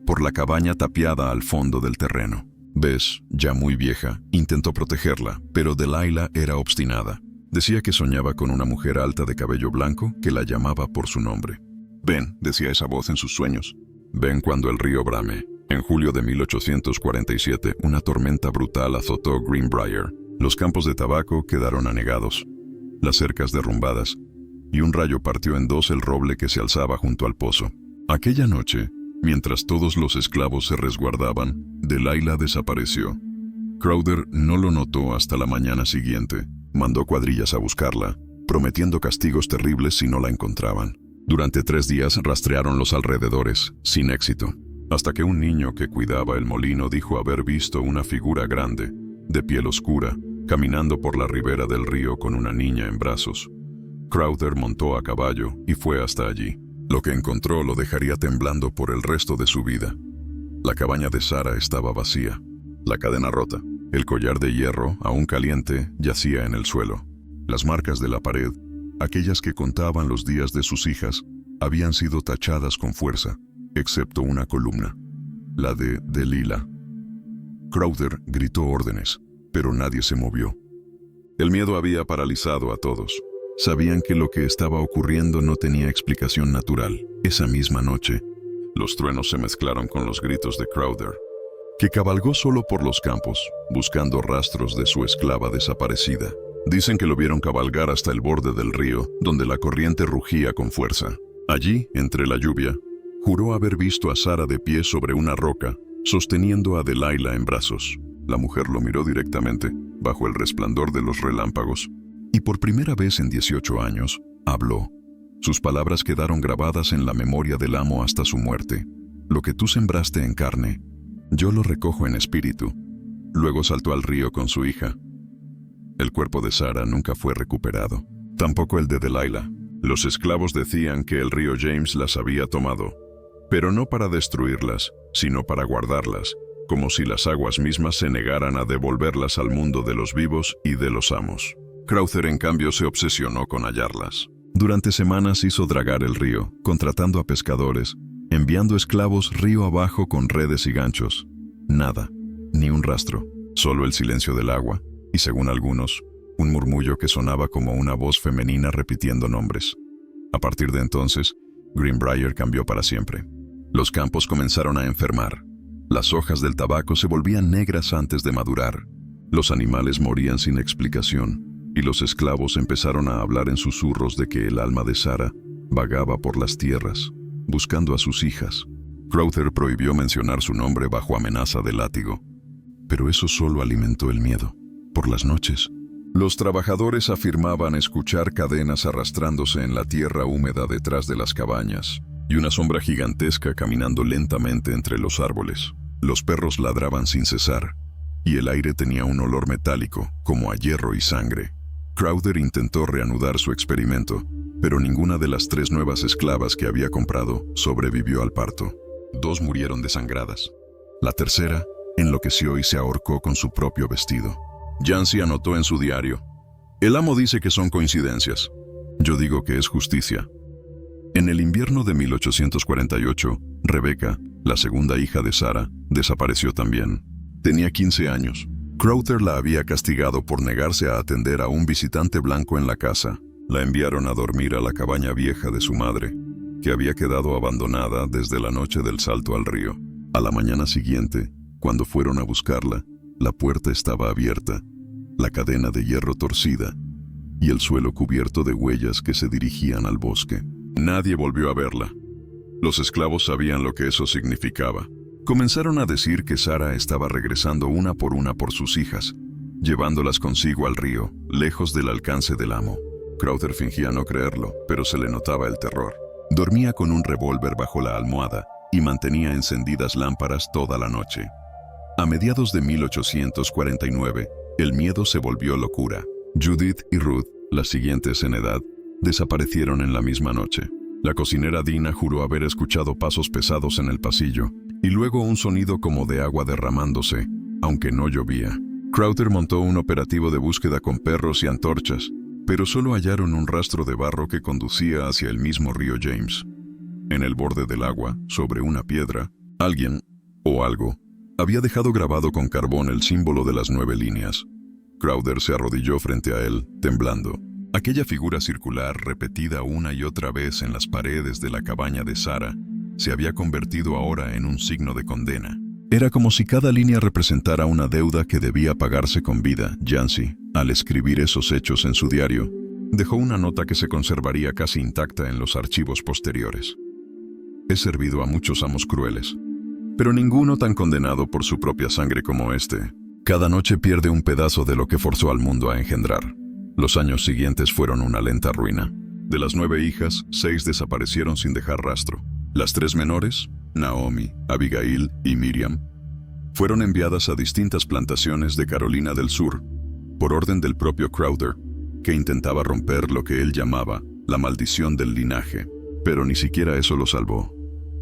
por la cabaña tapiada al fondo del terreno. Bess, ya muy vieja, intentó protegerla, pero Delilah era obstinada. Decía que soñaba con una mujer alta de cabello blanco que la llamaba por su nombre. «Ven», decía esa voz en sus sueños. «Ven cuando el río brame». En julio de 1847, una tormenta brutal azotó Greenbrier. Los campos de tabaco quedaron anegados, las cercas derrumbadas, y un rayo partió en dos el roble que se alzaba junto al pozo. Aquella noche, mientras todos los esclavos se resguardaban, Delilah desapareció. Crowder no lo notó hasta la mañana siguiente. Mandó cuadrillas a buscarla, prometiendo castigos terribles si no la encontraban. Durante 3 días rastrearon los alrededores, sin éxito, hasta que un niño que cuidaba el molino dijo haber visto una figura grande, de piel oscura, caminando por la ribera del río con una niña en brazos. Crowder montó a caballo y fue hasta allí. Lo que encontró lo dejaría temblando por el resto de su vida. La cabaña de Sarah estaba vacía, la cadena rota. El collar de hierro, aún caliente, yacía en el suelo. Las marcas de la pared, aquellas que contaban los días de sus hijas, habían sido tachadas con fuerza, excepto una columna, la de Delilah. Crowder gritó órdenes, pero nadie se movió. El miedo había paralizado a todos. Sabían que lo que estaba ocurriendo no tenía explicación natural. Esa misma noche, los truenos se mezclaron con los gritos de Crowder, que cabalgó solo por los campos, buscando rastros de su esclava desaparecida. Dicen que lo vieron cabalgar hasta el borde del río, donde la corriente rugía con fuerza. Allí, entre la lluvia, juró haber visto a Sarah de pie sobre una roca, sosteniendo a Delilah en brazos. La mujer lo miró directamente, bajo el resplandor de los relámpagos, y por primera vez en 18 años, habló. Sus palabras quedaron grabadas en la memoria del amo hasta su muerte. Lo que tú sembraste en carne, yo lo recojo en espíritu. Luego saltó al río con su hija. El cuerpo de Sarah nunca fue recuperado. Tampoco el de Delilah. Los esclavos decían que el río James las había tomado, pero no para destruirlas, sino para guardarlas, como si las aguas mismas se negaran a devolverlas al mundo de los vivos y de los amos. Crowther, en cambio, se obsesionó con hallarlas. Durante semanas hizo dragar el río, contratando a pescadores, enviando esclavos río abajo con redes y ganchos. Nada, ni un rastro, solo el silencio del agua y, según algunos, un murmullo que sonaba como una voz femenina repitiendo nombres. A partir de entonces, Greenbrier cambió para siempre. Los campos comenzaron a enfermar. Las hojas del tabaco se volvían negras antes de madurar. Los animales morían sin explicación, y los esclavos empezaron a hablar en susurros de que el alma de Sarah vagaba por las tierras, buscando a sus hijas. Crowther prohibió mencionar su nombre bajo amenaza de látigo. Pero eso solo alimentó el miedo. Por las noches, los trabajadores afirmaban escuchar cadenas arrastrándose en la tierra húmeda detrás de las cabañas, y una sombra gigantesca caminando lentamente entre los árboles. Los perros ladraban sin cesar, y el aire tenía un olor metálico, como a hierro y sangre. Crowther intentó reanudar su experimento, pero ninguna de las 3 nuevas esclavas que había comprado sobrevivió al parto. 2 murieron desangradas. La tercera enloqueció y se ahorcó con su propio vestido. Yancey anotó en su diario: "El amo dice que son coincidencias. Yo digo que es justicia". En el invierno de 1848, Rebecca, la segunda hija de Sarah, desapareció también. Tenía 15 años. Crowther la había castigado por negarse a atender a un visitante blanco en la casa. La enviaron a dormir a la cabaña vieja de su madre, que había quedado abandonada desde la noche del salto al río. A la mañana siguiente, cuando fueron a buscarla, la puerta estaba abierta, la cadena de hierro torcida y el suelo cubierto de huellas que se dirigían al bosque. Nadie volvió a verla. Los esclavos sabían lo que eso significaba. Comenzaron a decir que Sarah estaba regresando una por sus hijas, llevándolas consigo al río, lejos del alcance del amo. Crowther fingía no creerlo, pero se le notaba el terror. Dormía con un revólver bajo la almohada y mantenía encendidas lámparas toda la noche. A mediados de 1849, el miedo se volvió locura. Judith y Ruth, las siguientes en edad, desaparecieron en la misma noche. La cocinera Dina juró haber escuchado pasos pesados en el pasillo y luego un sonido como de agua derramándose, aunque no llovía. Crowther montó un operativo de búsqueda con perros y antorchas, pero solo hallaron un rastro de barro que conducía hacia el mismo río James. En el borde del agua, sobre una piedra, alguien, o algo, había dejado grabado con carbón el símbolo de las 9 líneas. Crowther se arrodilló frente a él, temblando. Aquella figura circular, repetida una y otra vez en las paredes de la cabaña de Sarah, se había convertido ahora en un signo de condena. Era como si cada línea representara una deuda que debía pagarse con vida. Yancey, al escribir esos hechos en su diario, dejó una nota que se conservaría casi intacta en los archivos posteriores. He servido a muchos amos crueles, pero ninguno tan condenado por su propia sangre como este. Cada noche pierde un pedazo de lo que forzó al mundo a engendrar. Los años siguientes fueron una lenta ruina. De las 9 hijas, 6 desaparecieron sin dejar rastro. Las 3 menores, Naomi, Abigail y Miriam, fueron enviadas a distintas plantaciones de Carolina del Sur, por orden del propio Crowther, que intentaba romper lo que él llamaba la maldición del linaje, pero ni siquiera eso lo salvó.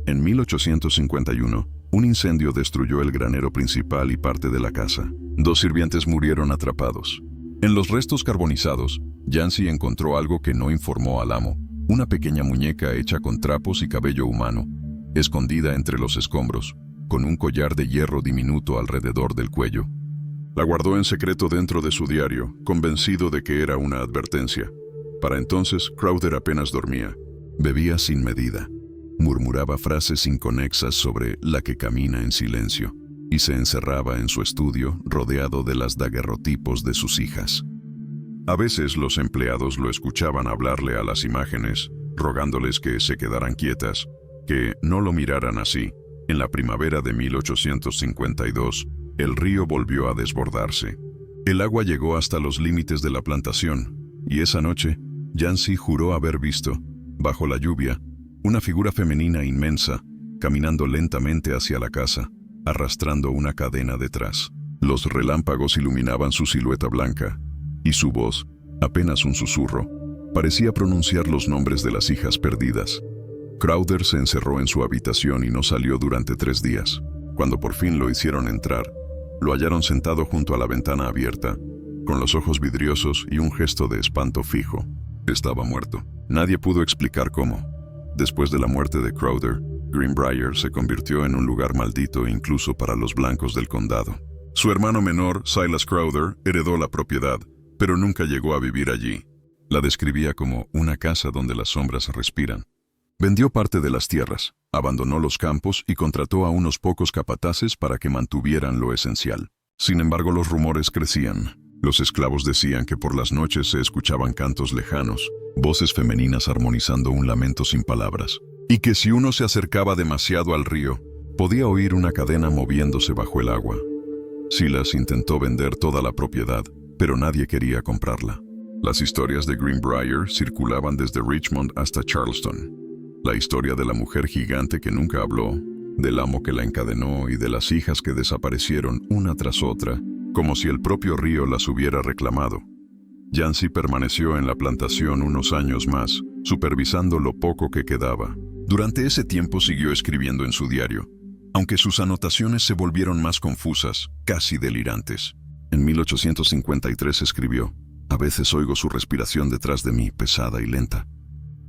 En 1851, un incendio destruyó el granero principal y parte de la casa. 2 sirvientes murieron atrapados. En los restos carbonizados, Yancey encontró algo que no informó al amo: una pequeña muñeca hecha con trapos y cabello humano, escondida entre los escombros, con un collar de hierro diminuto alrededor del cuello. La guardó en secreto dentro de su diario, convencido de que era una advertencia. Para entonces, Crowther apenas dormía. Bebía sin medida. Murmuraba frases inconexas sobre la que camina en silencio, y se encerraba en su estudio rodeado de las daguerrotipos de sus hijas. A veces los empleados lo escuchaban hablarle a las imágenes, rogándoles que se quedaran quietas, que no lo miraran así. En la primavera de 1852, el río volvió a desbordarse. El agua llegó hasta los límites de la plantación, y esa noche, Yancey juró haber visto, bajo la lluvia, una figura femenina inmensa, caminando lentamente hacia la casa, arrastrando una cadena detrás. Los relámpagos iluminaban su silueta blanca, y su voz, apenas un susurro, parecía pronunciar los nombres de las hijas perdidas. Crowder se encerró en su habitación y no salió durante 3 días. Cuando por fin lo hicieron entrar, lo hallaron sentado junto a la ventana abierta, con los ojos vidriosos y un gesto de espanto fijo. Estaba muerto. Nadie pudo explicar cómo. Después de la muerte de Crowder, Greenbrier se convirtió en un lugar maldito incluso para los blancos del condado. Su hermano menor, Silas Crowder, heredó la propiedad, pero nunca llegó a vivir allí. La describía como una casa donde las sombras respiran. Vendió parte de las tierras, abandonó los campos y contrató a unos pocos capataces para que mantuvieran lo esencial. Sin embargo, los rumores crecían. Los esclavos decían que por las noches se escuchaban cantos lejanos, voces femeninas armonizando un lamento sin palabras, y que si uno se acercaba demasiado al río, podía oír una cadena moviéndose bajo el agua. Silas intentó vender toda la propiedad, pero nadie quería comprarla. Las historias de Greenbrier circulaban desde Richmond hasta Charleston. La historia de la mujer gigante que nunca habló, del amo que la encadenó y de las hijas que desaparecieron una tras otra, como si el propio río las hubiera reclamado. Yancey permaneció en la plantación unos años más, supervisando lo poco que quedaba. Durante ese tiempo siguió escribiendo en su diario, aunque sus anotaciones se volvieron más confusas, casi delirantes. En 1853 escribió: «A veces oigo su respiración detrás de mí, pesada y lenta.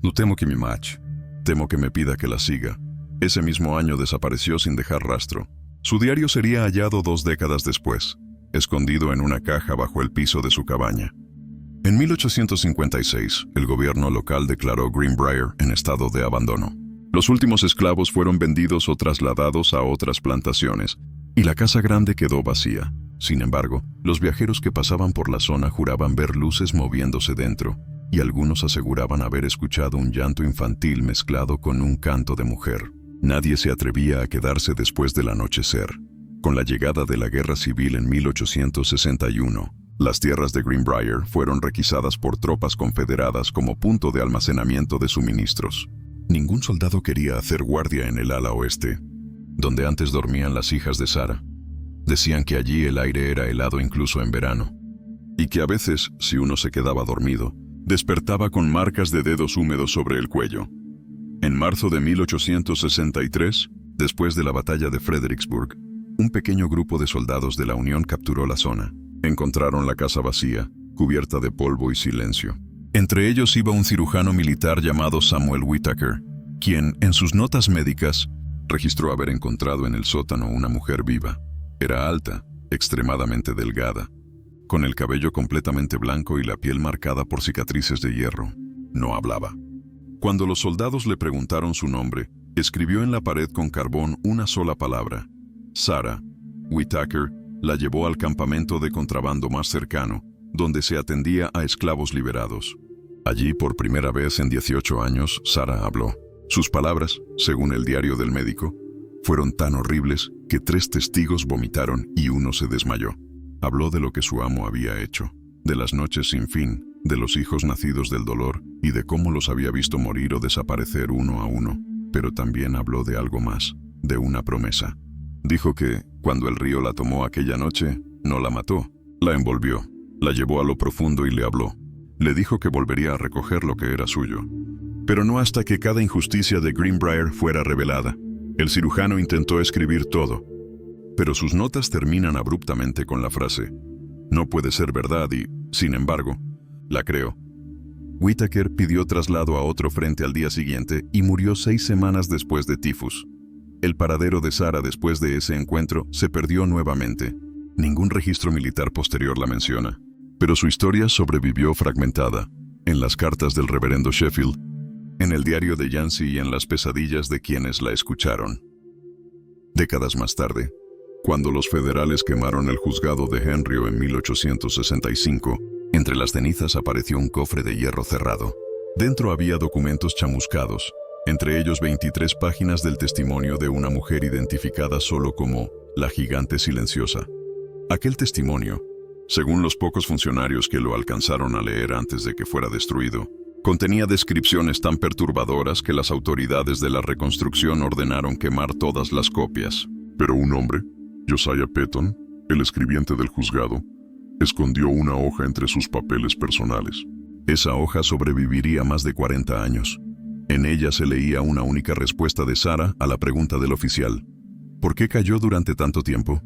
No temo que me marche, temo que me pida que la siga». Ese mismo año desapareció sin dejar rastro. Su diario sería hallado 2 décadas después, escondido en una caja bajo el piso de su cabaña. En 1856, el gobierno local declaró Greenbrier en estado de abandono. Los últimos esclavos fueron vendidos o trasladados a otras plantaciones, y la casa grande quedó vacía. Sin embargo, los viajeros que pasaban por la zona juraban ver luces moviéndose dentro, y algunos aseguraban haber escuchado un llanto infantil mezclado con un canto de mujer. Nadie se atrevía a quedarse después del anochecer. Con la llegada de la Guerra Civil en 1861, las tierras de Greenbrier fueron requisadas por tropas confederadas como punto de almacenamiento de suministros. Ningún soldado quería hacer guardia en el ala oeste, donde antes dormían las hijas de Sarah. Decían que allí el aire era helado incluso en verano, y que a veces, si uno se quedaba dormido, despertaba con marcas de dedos húmedos sobre el cuello. En marzo de 1863, después de la batalla de Fredericksburg, un pequeño grupo de soldados de la Unión capturó la zona. Encontraron la casa vacía, cubierta de polvo y silencio. Entre ellos iba un cirujano militar llamado Samuel Whittaker, quien, en sus notas médicas, registró haber encontrado en el sótano una mujer viva. Era alta, extremadamente delgada, con el cabello completamente blanco y la piel marcada por cicatrices de hierro. No hablaba. Cuando los soldados le preguntaron su nombre, escribió en la pared con carbón una sola palabra: Sarah. Whittaker la llevó al campamento de contrabando más cercano, donde se atendía a esclavos liberados. Allí, por primera vez en 18 años, Sarah habló. Sus palabras, según el diario del médico, fueron tan horribles que 3 testigos vomitaron y uno se desmayó. Habló de lo que su amo había hecho, de las noches sin fin, de los hijos nacidos del dolor y de cómo los había visto morir o desaparecer uno a uno, pero también habló de algo más, de una promesa. Dijo que, cuando el río la tomó aquella noche, no la mató, la envolvió, la llevó a lo profundo y le habló. Le dijo que volvería a recoger lo que era suyo. Pero no hasta que cada injusticia de Greenbrier fuera revelada. El cirujano intentó escribir todo, pero sus notas terminan abruptamente con la frase: «No puede ser verdad» y, sin embargo, la creo. Whittaker pidió traslado a otro frente al día siguiente y murió 6 semanas después de tifus. El paradero de Sarah después de ese encuentro se perdió nuevamente. Ningún registro militar posterior la menciona, pero su historia sobrevivió fragmentada, en las cartas del reverendo Sheffield, en el diario de Yancey y en las pesadillas de quienes la escucharon. Décadas más tarde, cuando los federales quemaron el juzgado de Henry en 1865, entre las cenizas apareció un cofre de hierro cerrado. Dentro había documentos chamuscados, entre ellos 23 páginas del testimonio de una mujer identificada solo como la gigante silenciosa. Aquel testimonio, según los pocos funcionarios que lo alcanzaron a leer antes de que fuera destruido, contenía descripciones tan perturbadoras que las autoridades de la reconstrucción ordenaron quemar todas las copias. Pero un hombre, Josiah Petton, el escribiente del juzgado, escondió una hoja entre sus papeles personales. Esa hoja sobreviviría más de 40 años. En ella se leía una única respuesta de Sarah a la pregunta del oficial: ¿por qué cayó durante tanto tiempo?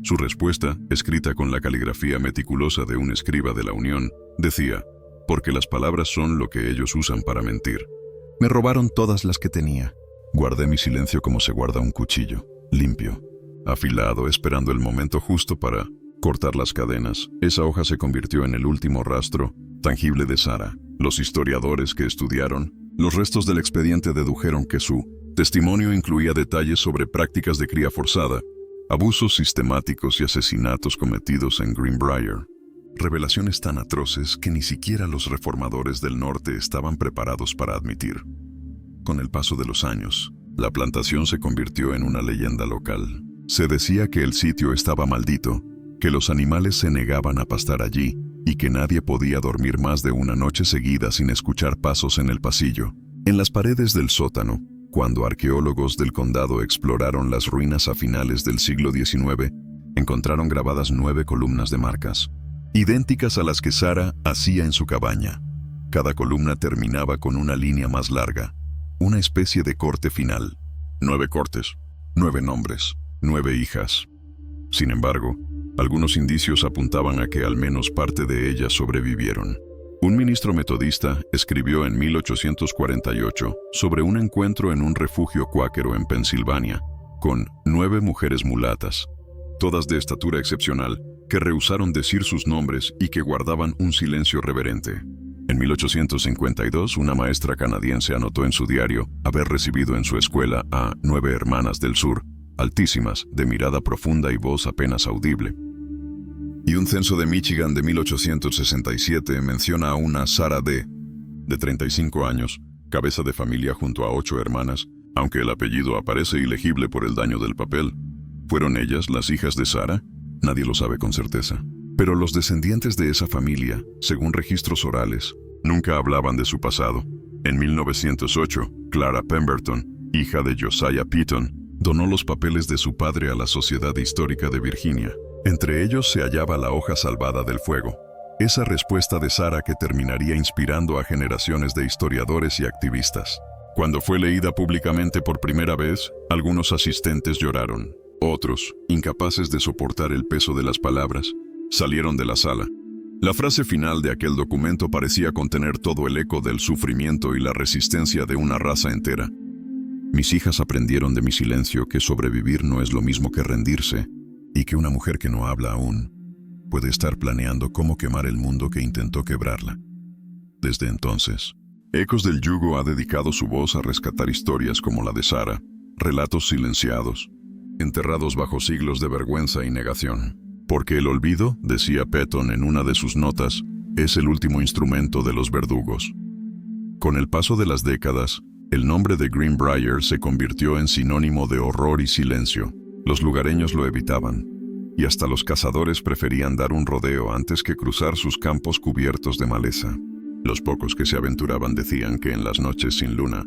Su respuesta, escrita con la caligrafía meticulosa de un escriba de la Unión, decía: porque las palabras son lo que ellos usan para mentir. Me robaron todas las que tenía. Guardé mi silencio como se guarda un cuchillo, limpio, afilado, esperando el momento justo para cortar las cadenas. Esa hoja se convirtió en el último rastro tangible de Sarah. Los historiadores que estudiaron los restos del expediente dedujeron que su testimonio incluía detalles sobre prácticas de cría forzada, abusos sistemáticos y asesinatos cometidos en Greenbrier. Revelaciones tan atroces que ni siquiera los reformadores del norte estaban preparados para admitir. Con el paso de los años, la plantación se convirtió en una leyenda local. Se decía que el sitio estaba maldito, que los animales se negaban a pastar allí y que nadie podía dormir más de una noche seguida sin escuchar pasos en el pasillo. En las paredes del sótano, cuando arqueólogos del condado exploraron las ruinas a finales del siglo XIX, encontraron grabadas 9 columnas de marcas, idénticas a las que Sarah hacía en su cabaña. Cada columna terminaba con una línea más larga, una especie de corte final. 9 cortes, 9 nombres, 9 hijas. Sin embargo, algunos indicios apuntaban a que al menos parte de ellas sobrevivieron. Un ministro metodista escribió en 1848 sobre un encuentro en un refugio cuáquero en Pensilvania, con 9 mujeres mulatas, todas de estatura excepcional, que rehusaron decir sus nombres y que guardaban un silencio reverente. En 1852, una maestra canadiense anotó en su diario haber recibido en su escuela a 9 hermanas del sur, altísimas, de mirada profunda y voz apenas audible. Y un censo de Michigan de 1867 menciona a una Sarah D., de 35 años, cabeza de familia junto a 8 hermanas, aunque el apellido aparece ilegible por el daño del papel. ¿Fueron ellas las hijas de Sarah? Nadie lo sabe con certeza. Pero los descendientes de esa familia, según registros orales, nunca hablaban de su pasado. En 1908, Clara Pemberton, hija de Josiah Peyton, donó los papeles de su padre a la Sociedad Histórica de Virginia. Entre ellos se hallaba la hoja salvada del fuego. Esa respuesta de Sarah que terminaría inspirando a generaciones de historiadores y activistas. Cuando fue leída públicamente por primera vez, algunos asistentes lloraron. Otros, incapaces de soportar el peso de las palabras, salieron de la sala. La frase final de aquel documento parecía contener todo el eco del sufrimiento y la resistencia de una raza entera. Mis hijas aprendieron de mi silencio que sobrevivir no es lo mismo que rendirse, y que una mujer que no habla aún puede estar planeando cómo quemar el mundo que intentó quebrarla. Desde entonces, Ecos del Yugo ha dedicado su voz a rescatar historias como la de Sarah, relatos silenciados, enterrados bajo siglos de vergüenza y negación. Porque el olvido, decía Peyton en una de sus notas, es el último instrumento de los verdugos. Con el paso de las décadas, el nombre de Greenbrier se convirtió en sinónimo de horror y silencio. Los lugareños lo evitaban, y hasta los cazadores preferían dar un rodeo antes que cruzar sus campos cubiertos de maleza. Los pocos que se aventuraban decían que en las noches sin luna,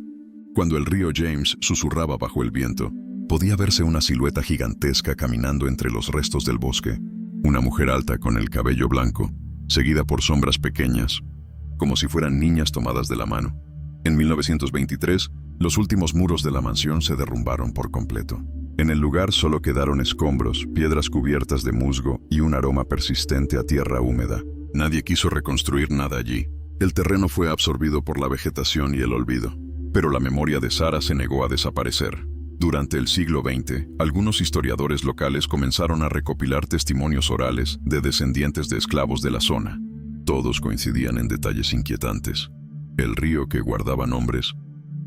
cuando el río James susurraba bajo el viento, podía verse una silueta gigantesca caminando entre los restos del bosque, una mujer alta con el cabello blanco, seguida por sombras pequeñas, como si fueran niñas tomadas de la mano. En 1923, los últimos muros de la mansión se derrumbaron por completo. En el lugar solo quedaron escombros, piedras cubiertas de musgo y un aroma persistente a tierra húmeda. Nadie quiso reconstruir nada allí. El terreno fue absorbido por la vegetación y el olvido. Pero la memoria de Sarah se negó a desaparecer. Durante el siglo XX, algunos historiadores locales comenzaron a recopilar testimonios orales de descendientes de esclavos de la zona. Todos coincidían en detalles inquietantes. El río que guardaba nombres,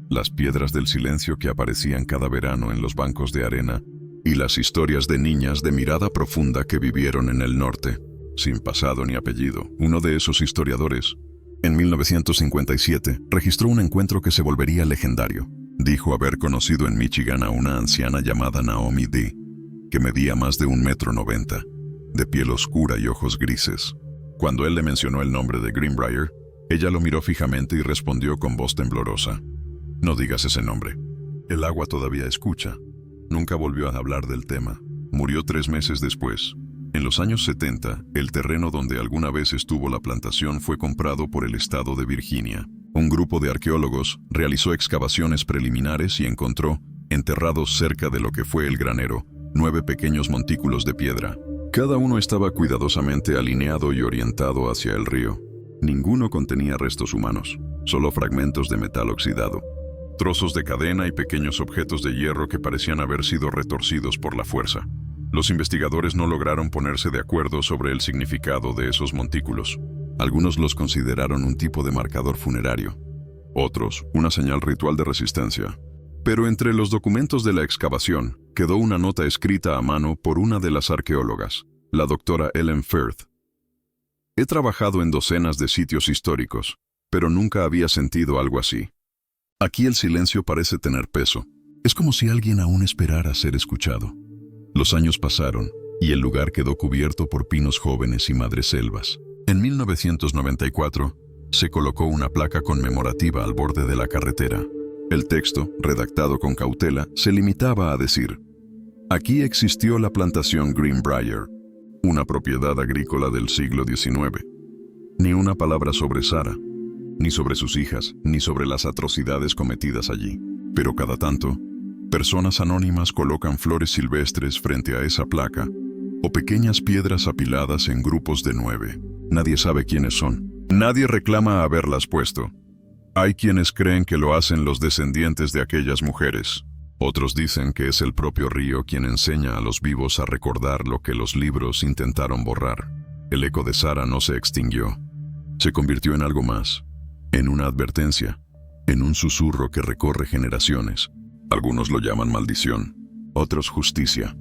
las piedras del silencio que aparecían cada verano en los bancos de arena, y las historias de niñas de mirada profunda que vivieron en el norte, sin pasado ni apellido. Uno de esos historiadores, en 1957, registró un encuentro que se volvería legendario. Dijo haber conocido en Michigan a una anciana llamada Naomi D., que medía más de 1,90 m, de piel oscura y ojos grises. Cuando él le mencionó el nombre de Greenbrier, ella lo miró fijamente y respondió con voz temblorosa: «No digas ese nombre. El agua todavía escucha». Nunca volvió a hablar del tema. Murió 3 meses después, En los años 70, el terreno donde alguna vez estuvo la plantación fue comprado por el estado de Virginia. Un grupo de arqueólogos realizó excavaciones preliminares y encontró, enterrados cerca de lo que fue el granero, 9 pequeños montículos de piedra. Cada uno estaba cuidadosamente alineado y orientado hacia el río. Ninguno contenía restos humanos, solo fragmentos de metal oxidado, trozos de cadena y pequeños objetos de hierro que parecían haber sido retorcidos por la fuerza. Los investigadores no lograron ponerse de acuerdo sobre el significado de esos montículos. Algunos los consideraron un tipo de marcador funerario, otros una señal ritual de resistencia. Pero entre los documentos de la excavación quedó una nota escrita a mano por una de las arqueólogas, la doctora Ellen Firth. He trabajado en docenas de sitios históricos, pero nunca había sentido algo así. Aquí el silencio parece tener peso. Es como si alguien aún esperara ser escuchado. Los años pasaron, y el lugar quedó cubierto por pinos jóvenes y madreselvas. En 1994, se colocó una placa conmemorativa al borde de la carretera. El texto, redactado con cautela, se limitaba a decir: aquí existió la plantación Greenbrier, una propiedad agrícola del siglo XIX. Ni una palabra sobre Sarah, ni sobre sus hijas, ni sobre las atrocidades cometidas allí. Pero cada tanto, personas anónimas colocan flores silvestres frente a esa placa, o pequeñas piedras apiladas en grupos de 9. Nadie sabe quiénes son. Nadie reclama haberlas puesto. Hay quienes creen que lo hacen los descendientes de aquellas mujeres. Otros dicen que es el propio río quien enseña a los vivos a recordar lo que los libros intentaron borrar. El eco de Sarah no se extinguió. Se convirtió en algo más, en una advertencia, en un susurro que recorre generaciones. Algunos lo llaman maldición, otros justicia.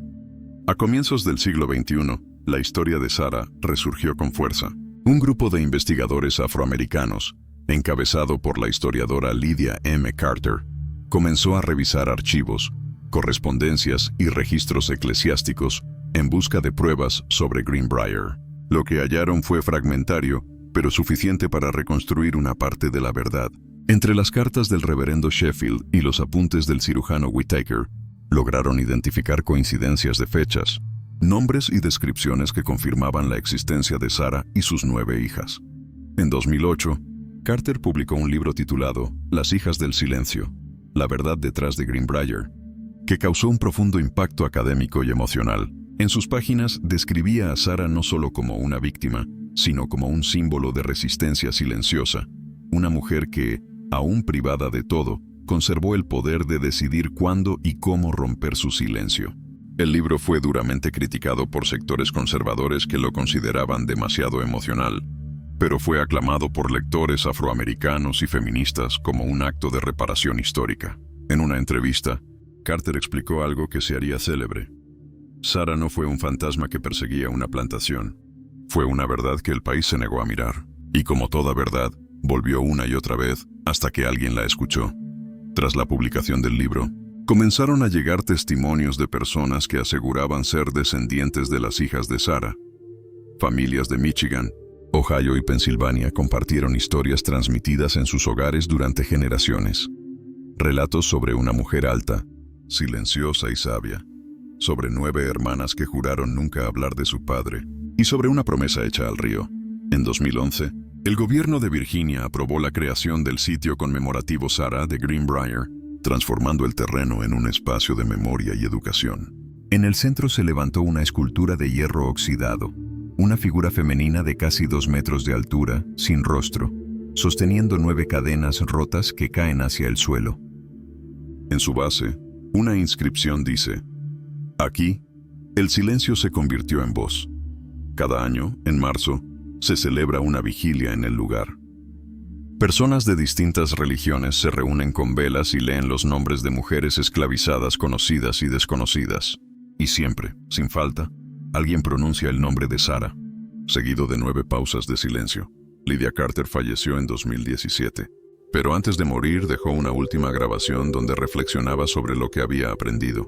A comienzos del siglo XXI, la historia de Sarah resurgió con fuerza. Un grupo de investigadores afroamericanos, encabezado por la historiadora Lydia M. Carter, comenzó a revisar archivos, correspondencias y registros eclesiásticos en busca de pruebas sobre Greenbrier. Lo que hallaron fue fragmentario, pero suficiente para reconstruir una parte de la verdad. Entre las cartas del reverendo Sheffield y los apuntes del cirujano Whittaker, lograron identificar coincidencias de fechas, nombres y descripciones que confirmaban la existencia de Sarah y sus 9 hijas. En 2008, Carter publicó un libro titulado Las hijas del silencio, la verdad detrás de Greenbrier, que causó un profundo impacto académico y emocional. En sus páginas describía a Sarah no solo como una víctima, sino como un símbolo de resistencia silenciosa, una mujer que, aún privada de todo, conservó el poder de decidir cuándo y cómo romper su silencio. El libro fue duramente criticado por sectores conservadores que lo consideraban demasiado emocional, pero fue aclamado por lectores afroamericanos y feministas como un acto de reparación histórica. En una entrevista, Carter explicó algo que se haría célebre. Sarah no fue un fantasma que perseguía una plantación. Fue una verdad que el país se negó a mirar, y como toda verdad, volvió una y otra vez hasta que alguien la escuchó. Tras la publicación del libro, comenzaron a llegar testimonios de personas que aseguraban ser descendientes de las hijas de Sarah. Familias de Michigan, Ohio y Pensilvania compartieron historias transmitidas en sus hogares durante generaciones. Relatos sobre una mujer alta, silenciosa y sabia, sobre 9 hermanas que juraron nunca hablar de su padre, y sobre una promesa hecha al río. En 2011, el gobierno de Virginia aprobó la creación del sitio conmemorativo Sarah de Greenbrier, transformando el terreno en un espacio de memoria y educación. En el centro se levantó una escultura de hierro oxidado, una figura femenina de casi 2 metros de altura, sin rostro, sosteniendo 9 cadenas rotas que caen hacia el suelo. En su base, una inscripción dice: aquí, el silencio se convirtió en voz. Cada año, en marzo, se celebra una vigilia en el lugar. Personas de distintas religiones se reúnen con velas y leen los nombres de mujeres esclavizadas conocidas y desconocidas. Y siempre, sin falta, alguien pronuncia el nombre de Sarah, seguido de 9 pausas de silencio. Lydia Carter falleció en 2017, pero antes de morir dejó una última grabación donde reflexionaba sobre lo que había aprendido.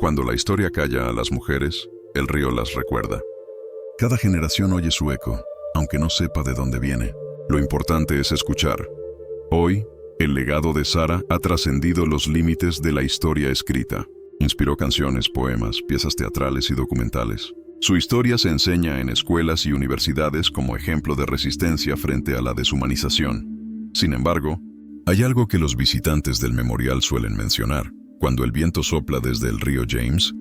Cuando la historia calla a las mujeres, el río las recuerda. Cada generación oye su eco, aunque no sepa de dónde viene. Lo importante es escuchar. Hoy, el legado de Sarah ha trascendido los límites de la historia escrita. Inspiró canciones, poemas, piezas teatrales y documentales. Su historia se enseña en escuelas y universidades como ejemplo de resistencia frente a la deshumanización. Sin embargo, hay algo que los visitantes del memorial suelen mencionar. Cuando el viento sopla desde el río James,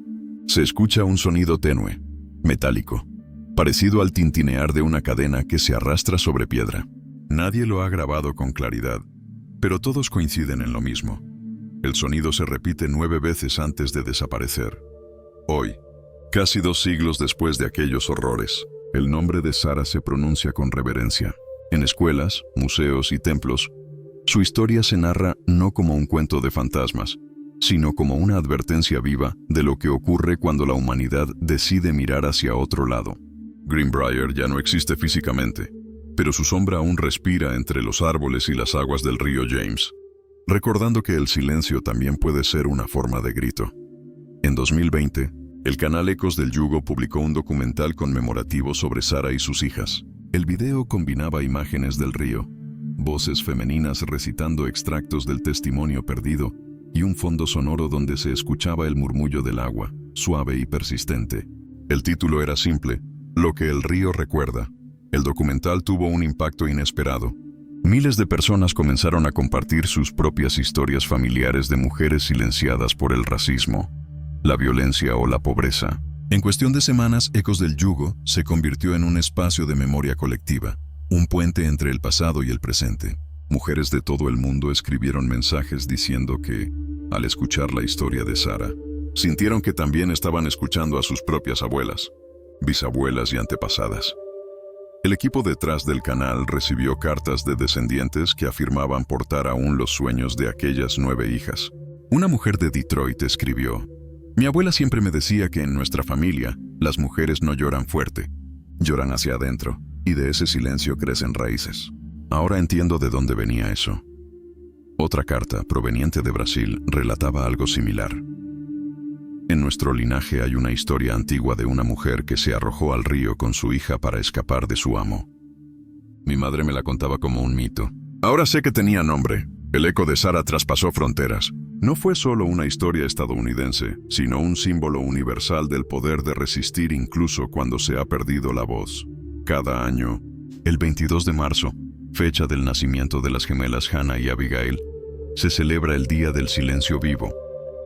se escucha un sonido tenue, metálico, parecido al tintinear de una cadena que se arrastra sobre piedra. Nadie lo ha grabado con claridad, pero todos coinciden en lo mismo. El sonido se repite 9 veces antes de desaparecer. Hoy, casi 2 siglos después de aquellos horrores, el nombre de Sarah se pronuncia con reverencia. En escuelas, museos y templos, su historia se narra no como un cuento de fantasmas, sino como una advertencia viva de lo que ocurre cuando la humanidad decide mirar hacia otro lado. Greenbrier ya no existe físicamente, pero su sombra aún respira entre los árboles y las aguas del río James, recordando que el silencio también puede ser una forma de grito. En 2020, el canal Ecos del Yugo publicó un documental conmemorativo sobre Sarah y sus hijas. El video combinaba imágenes del río, voces femeninas recitando extractos del testimonio perdido y un fondo sonoro donde se escuchaba el murmullo del agua, suave y persistente. El título era simple: Lo que el río recuerda. El documental tuvo un impacto inesperado. Miles de personas comenzaron a compartir sus propias historias familiares de mujeres silenciadas por el racismo, la violencia o la pobreza. En cuestión de semanas, Ecos del Yugo se convirtió en un espacio de memoria colectiva, un puente entre el pasado y el presente. Mujeres de todo el mundo escribieron mensajes diciendo que, al escuchar la historia de Sarah, sintieron que también estaban escuchando a sus propias abuelas, bisabuelas y antepasadas. El equipo detrás del canal recibió cartas de descendientes que afirmaban portar aún los sueños de aquellas 9 hijas. Una mujer de Detroit escribió: Mi abuela siempre me decía que en nuestra familia, las mujeres no lloran fuerte, lloran hacia adentro, y de ese silencio crecen raíces. Ahora entiendo de dónde venía eso. Otra carta, proveniente de Brasil, relataba algo similar. En nuestro linaje hay una historia antigua de una mujer que se arrojó al río con su hija para escapar de su amo. Mi madre me la contaba como un mito. Ahora sé que tenía nombre. El eco de Sarah traspasó fronteras. No fue solo una historia estadounidense, sino un símbolo universal del poder de resistir incluso cuando se ha perdido la voz. Cada año, el 22 de marzo, fecha del nacimiento de las gemelas Hannah y Abigail, se celebra el Día del Silencio Vivo,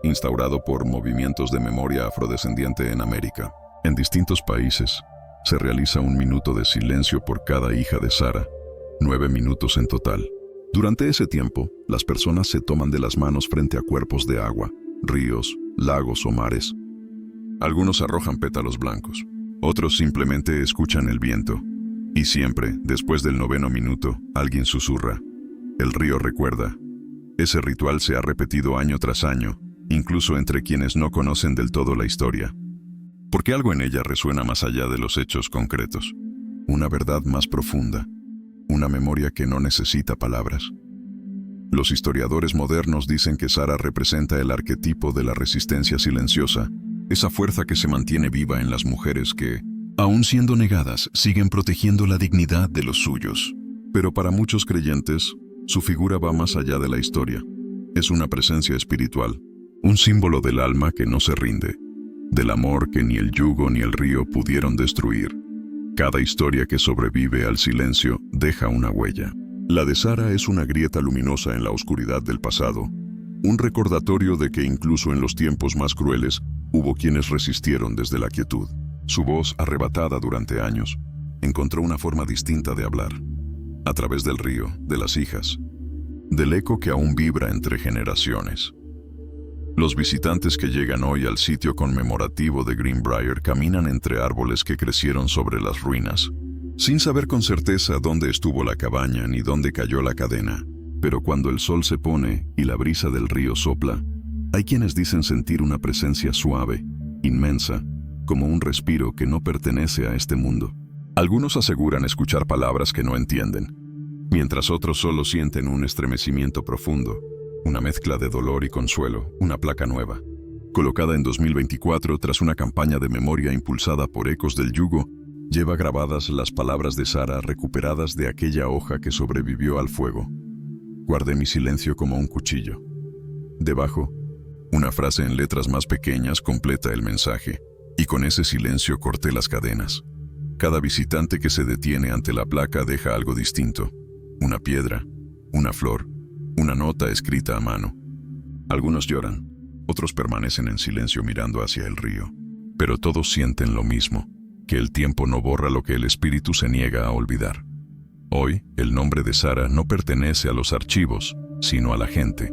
instaurado por movimientos de memoria afrodescendiente en América. En distintos países, se realiza 1 minuto de silencio por cada hija de Sarah, 9 minutos en total. Durante ese tiempo, las personas se toman de las manos frente a cuerpos de agua, ríos, lagos o mares. Algunos arrojan pétalos blancos, otros simplemente escuchan el viento. Y siempre, después del 9º minuto, alguien susurra: el río recuerda. Ese ritual se ha repetido año tras año, incluso entre quienes no conocen del todo la historia. Porque algo en ella resuena más allá de los hechos concretos. Una verdad más profunda, una memoria que no necesita palabras. Los historiadores modernos dicen que Sarah representa el arquetipo de la resistencia silenciosa, esa fuerza que se mantiene viva en las mujeres que, aún siendo negadas, siguen protegiendo la dignidad de los suyos. Pero para muchos creyentes, su figura va más allá de la historia. Es una presencia espiritual, un símbolo del alma que no se rinde, del amor que ni el yugo ni el río pudieron destruir. Cada historia que sobrevive al silencio deja una huella. La de Sarah es una grieta luminosa en la oscuridad del pasado, un recordatorio de que incluso en los tiempos más crueles hubo quienes resistieron desde la quietud. Su voz, arrebatada durante años, encontró una forma distinta de hablar, a través del río, de las hijas, del eco que aún vibra entre generaciones. Los visitantes que llegan hoy al sitio conmemorativo de Greenbrier caminan entre árboles que crecieron sobre las ruinas, sin saber con certeza dónde estuvo la cabaña ni dónde cayó la cadena. Pero cuando el sol se pone y la brisa del río sopla, hay quienes dicen sentir una presencia suave, inmensa, como un respiro que no pertenece a este mundo. Algunos aseguran escuchar palabras que no entienden, mientras otros solo sienten un estremecimiento profundo, una mezcla de dolor y consuelo, una placa nueva, colocada en 2024 tras una campaña de memoria impulsada por Ecos del Yugo, lleva grabadas las palabras de Sarah recuperadas de aquella hoja que sobrevivió al fuego. Guardé mi silencio como un cuchillo. Debajo, una frase en letras más pequeñas completa el mensaje: y con ese silencio corté las cadenas. Cada visitante que se detiene ante la placa deja algo distinto: una piedra, una flor, una nota escrita a mano. Algunos lloran, otros permanecen en silencio mirando hacia el río, pero todos sienten lo mismo, que el tiempo no borra lo que el espíritu se niega a olvidar. Hoy, el nombre de Sara no pertenece a los archivos, sino a la gente.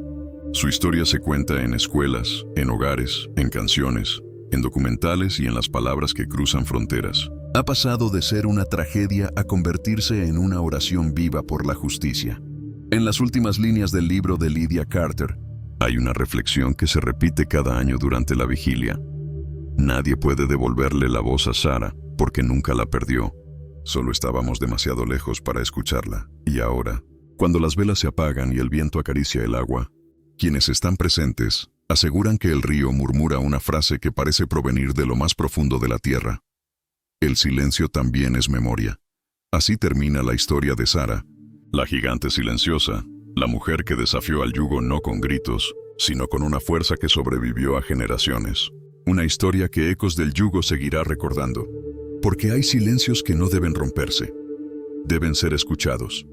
Su historia se cuenta en escuelas, en hogares, en canciones, en documentales y en las palabras que cruzan fronteras. Ha pasado de ser una tragedia a convertirse en una oración viva por la justicia. En las últimas líneas del libro de Lydia Carter, hay una reflexión que se repite cada año durante la vigilia. Nadie puede devolverle la voz a Sara porque nunca la perdió. Solo estábamos demasiado lejos para escucharla. Y ahora, cuando las velas se apagan y el viento acaricia el agua, quienes están presentes aseguran que el río murmura una frase que parece provenir de lo más profundo de la tierra. El silencio también es memoria. Así termina la historia de Sara, la gigante silenciosa, la mujer que desafió al yugo no con gritos, sino con una fuerza que sobrevivió a generaciones. Una historia que Ecos del Yugo seguirá recordando, porque hay silencios que no deben romperse, deben ser escuchados.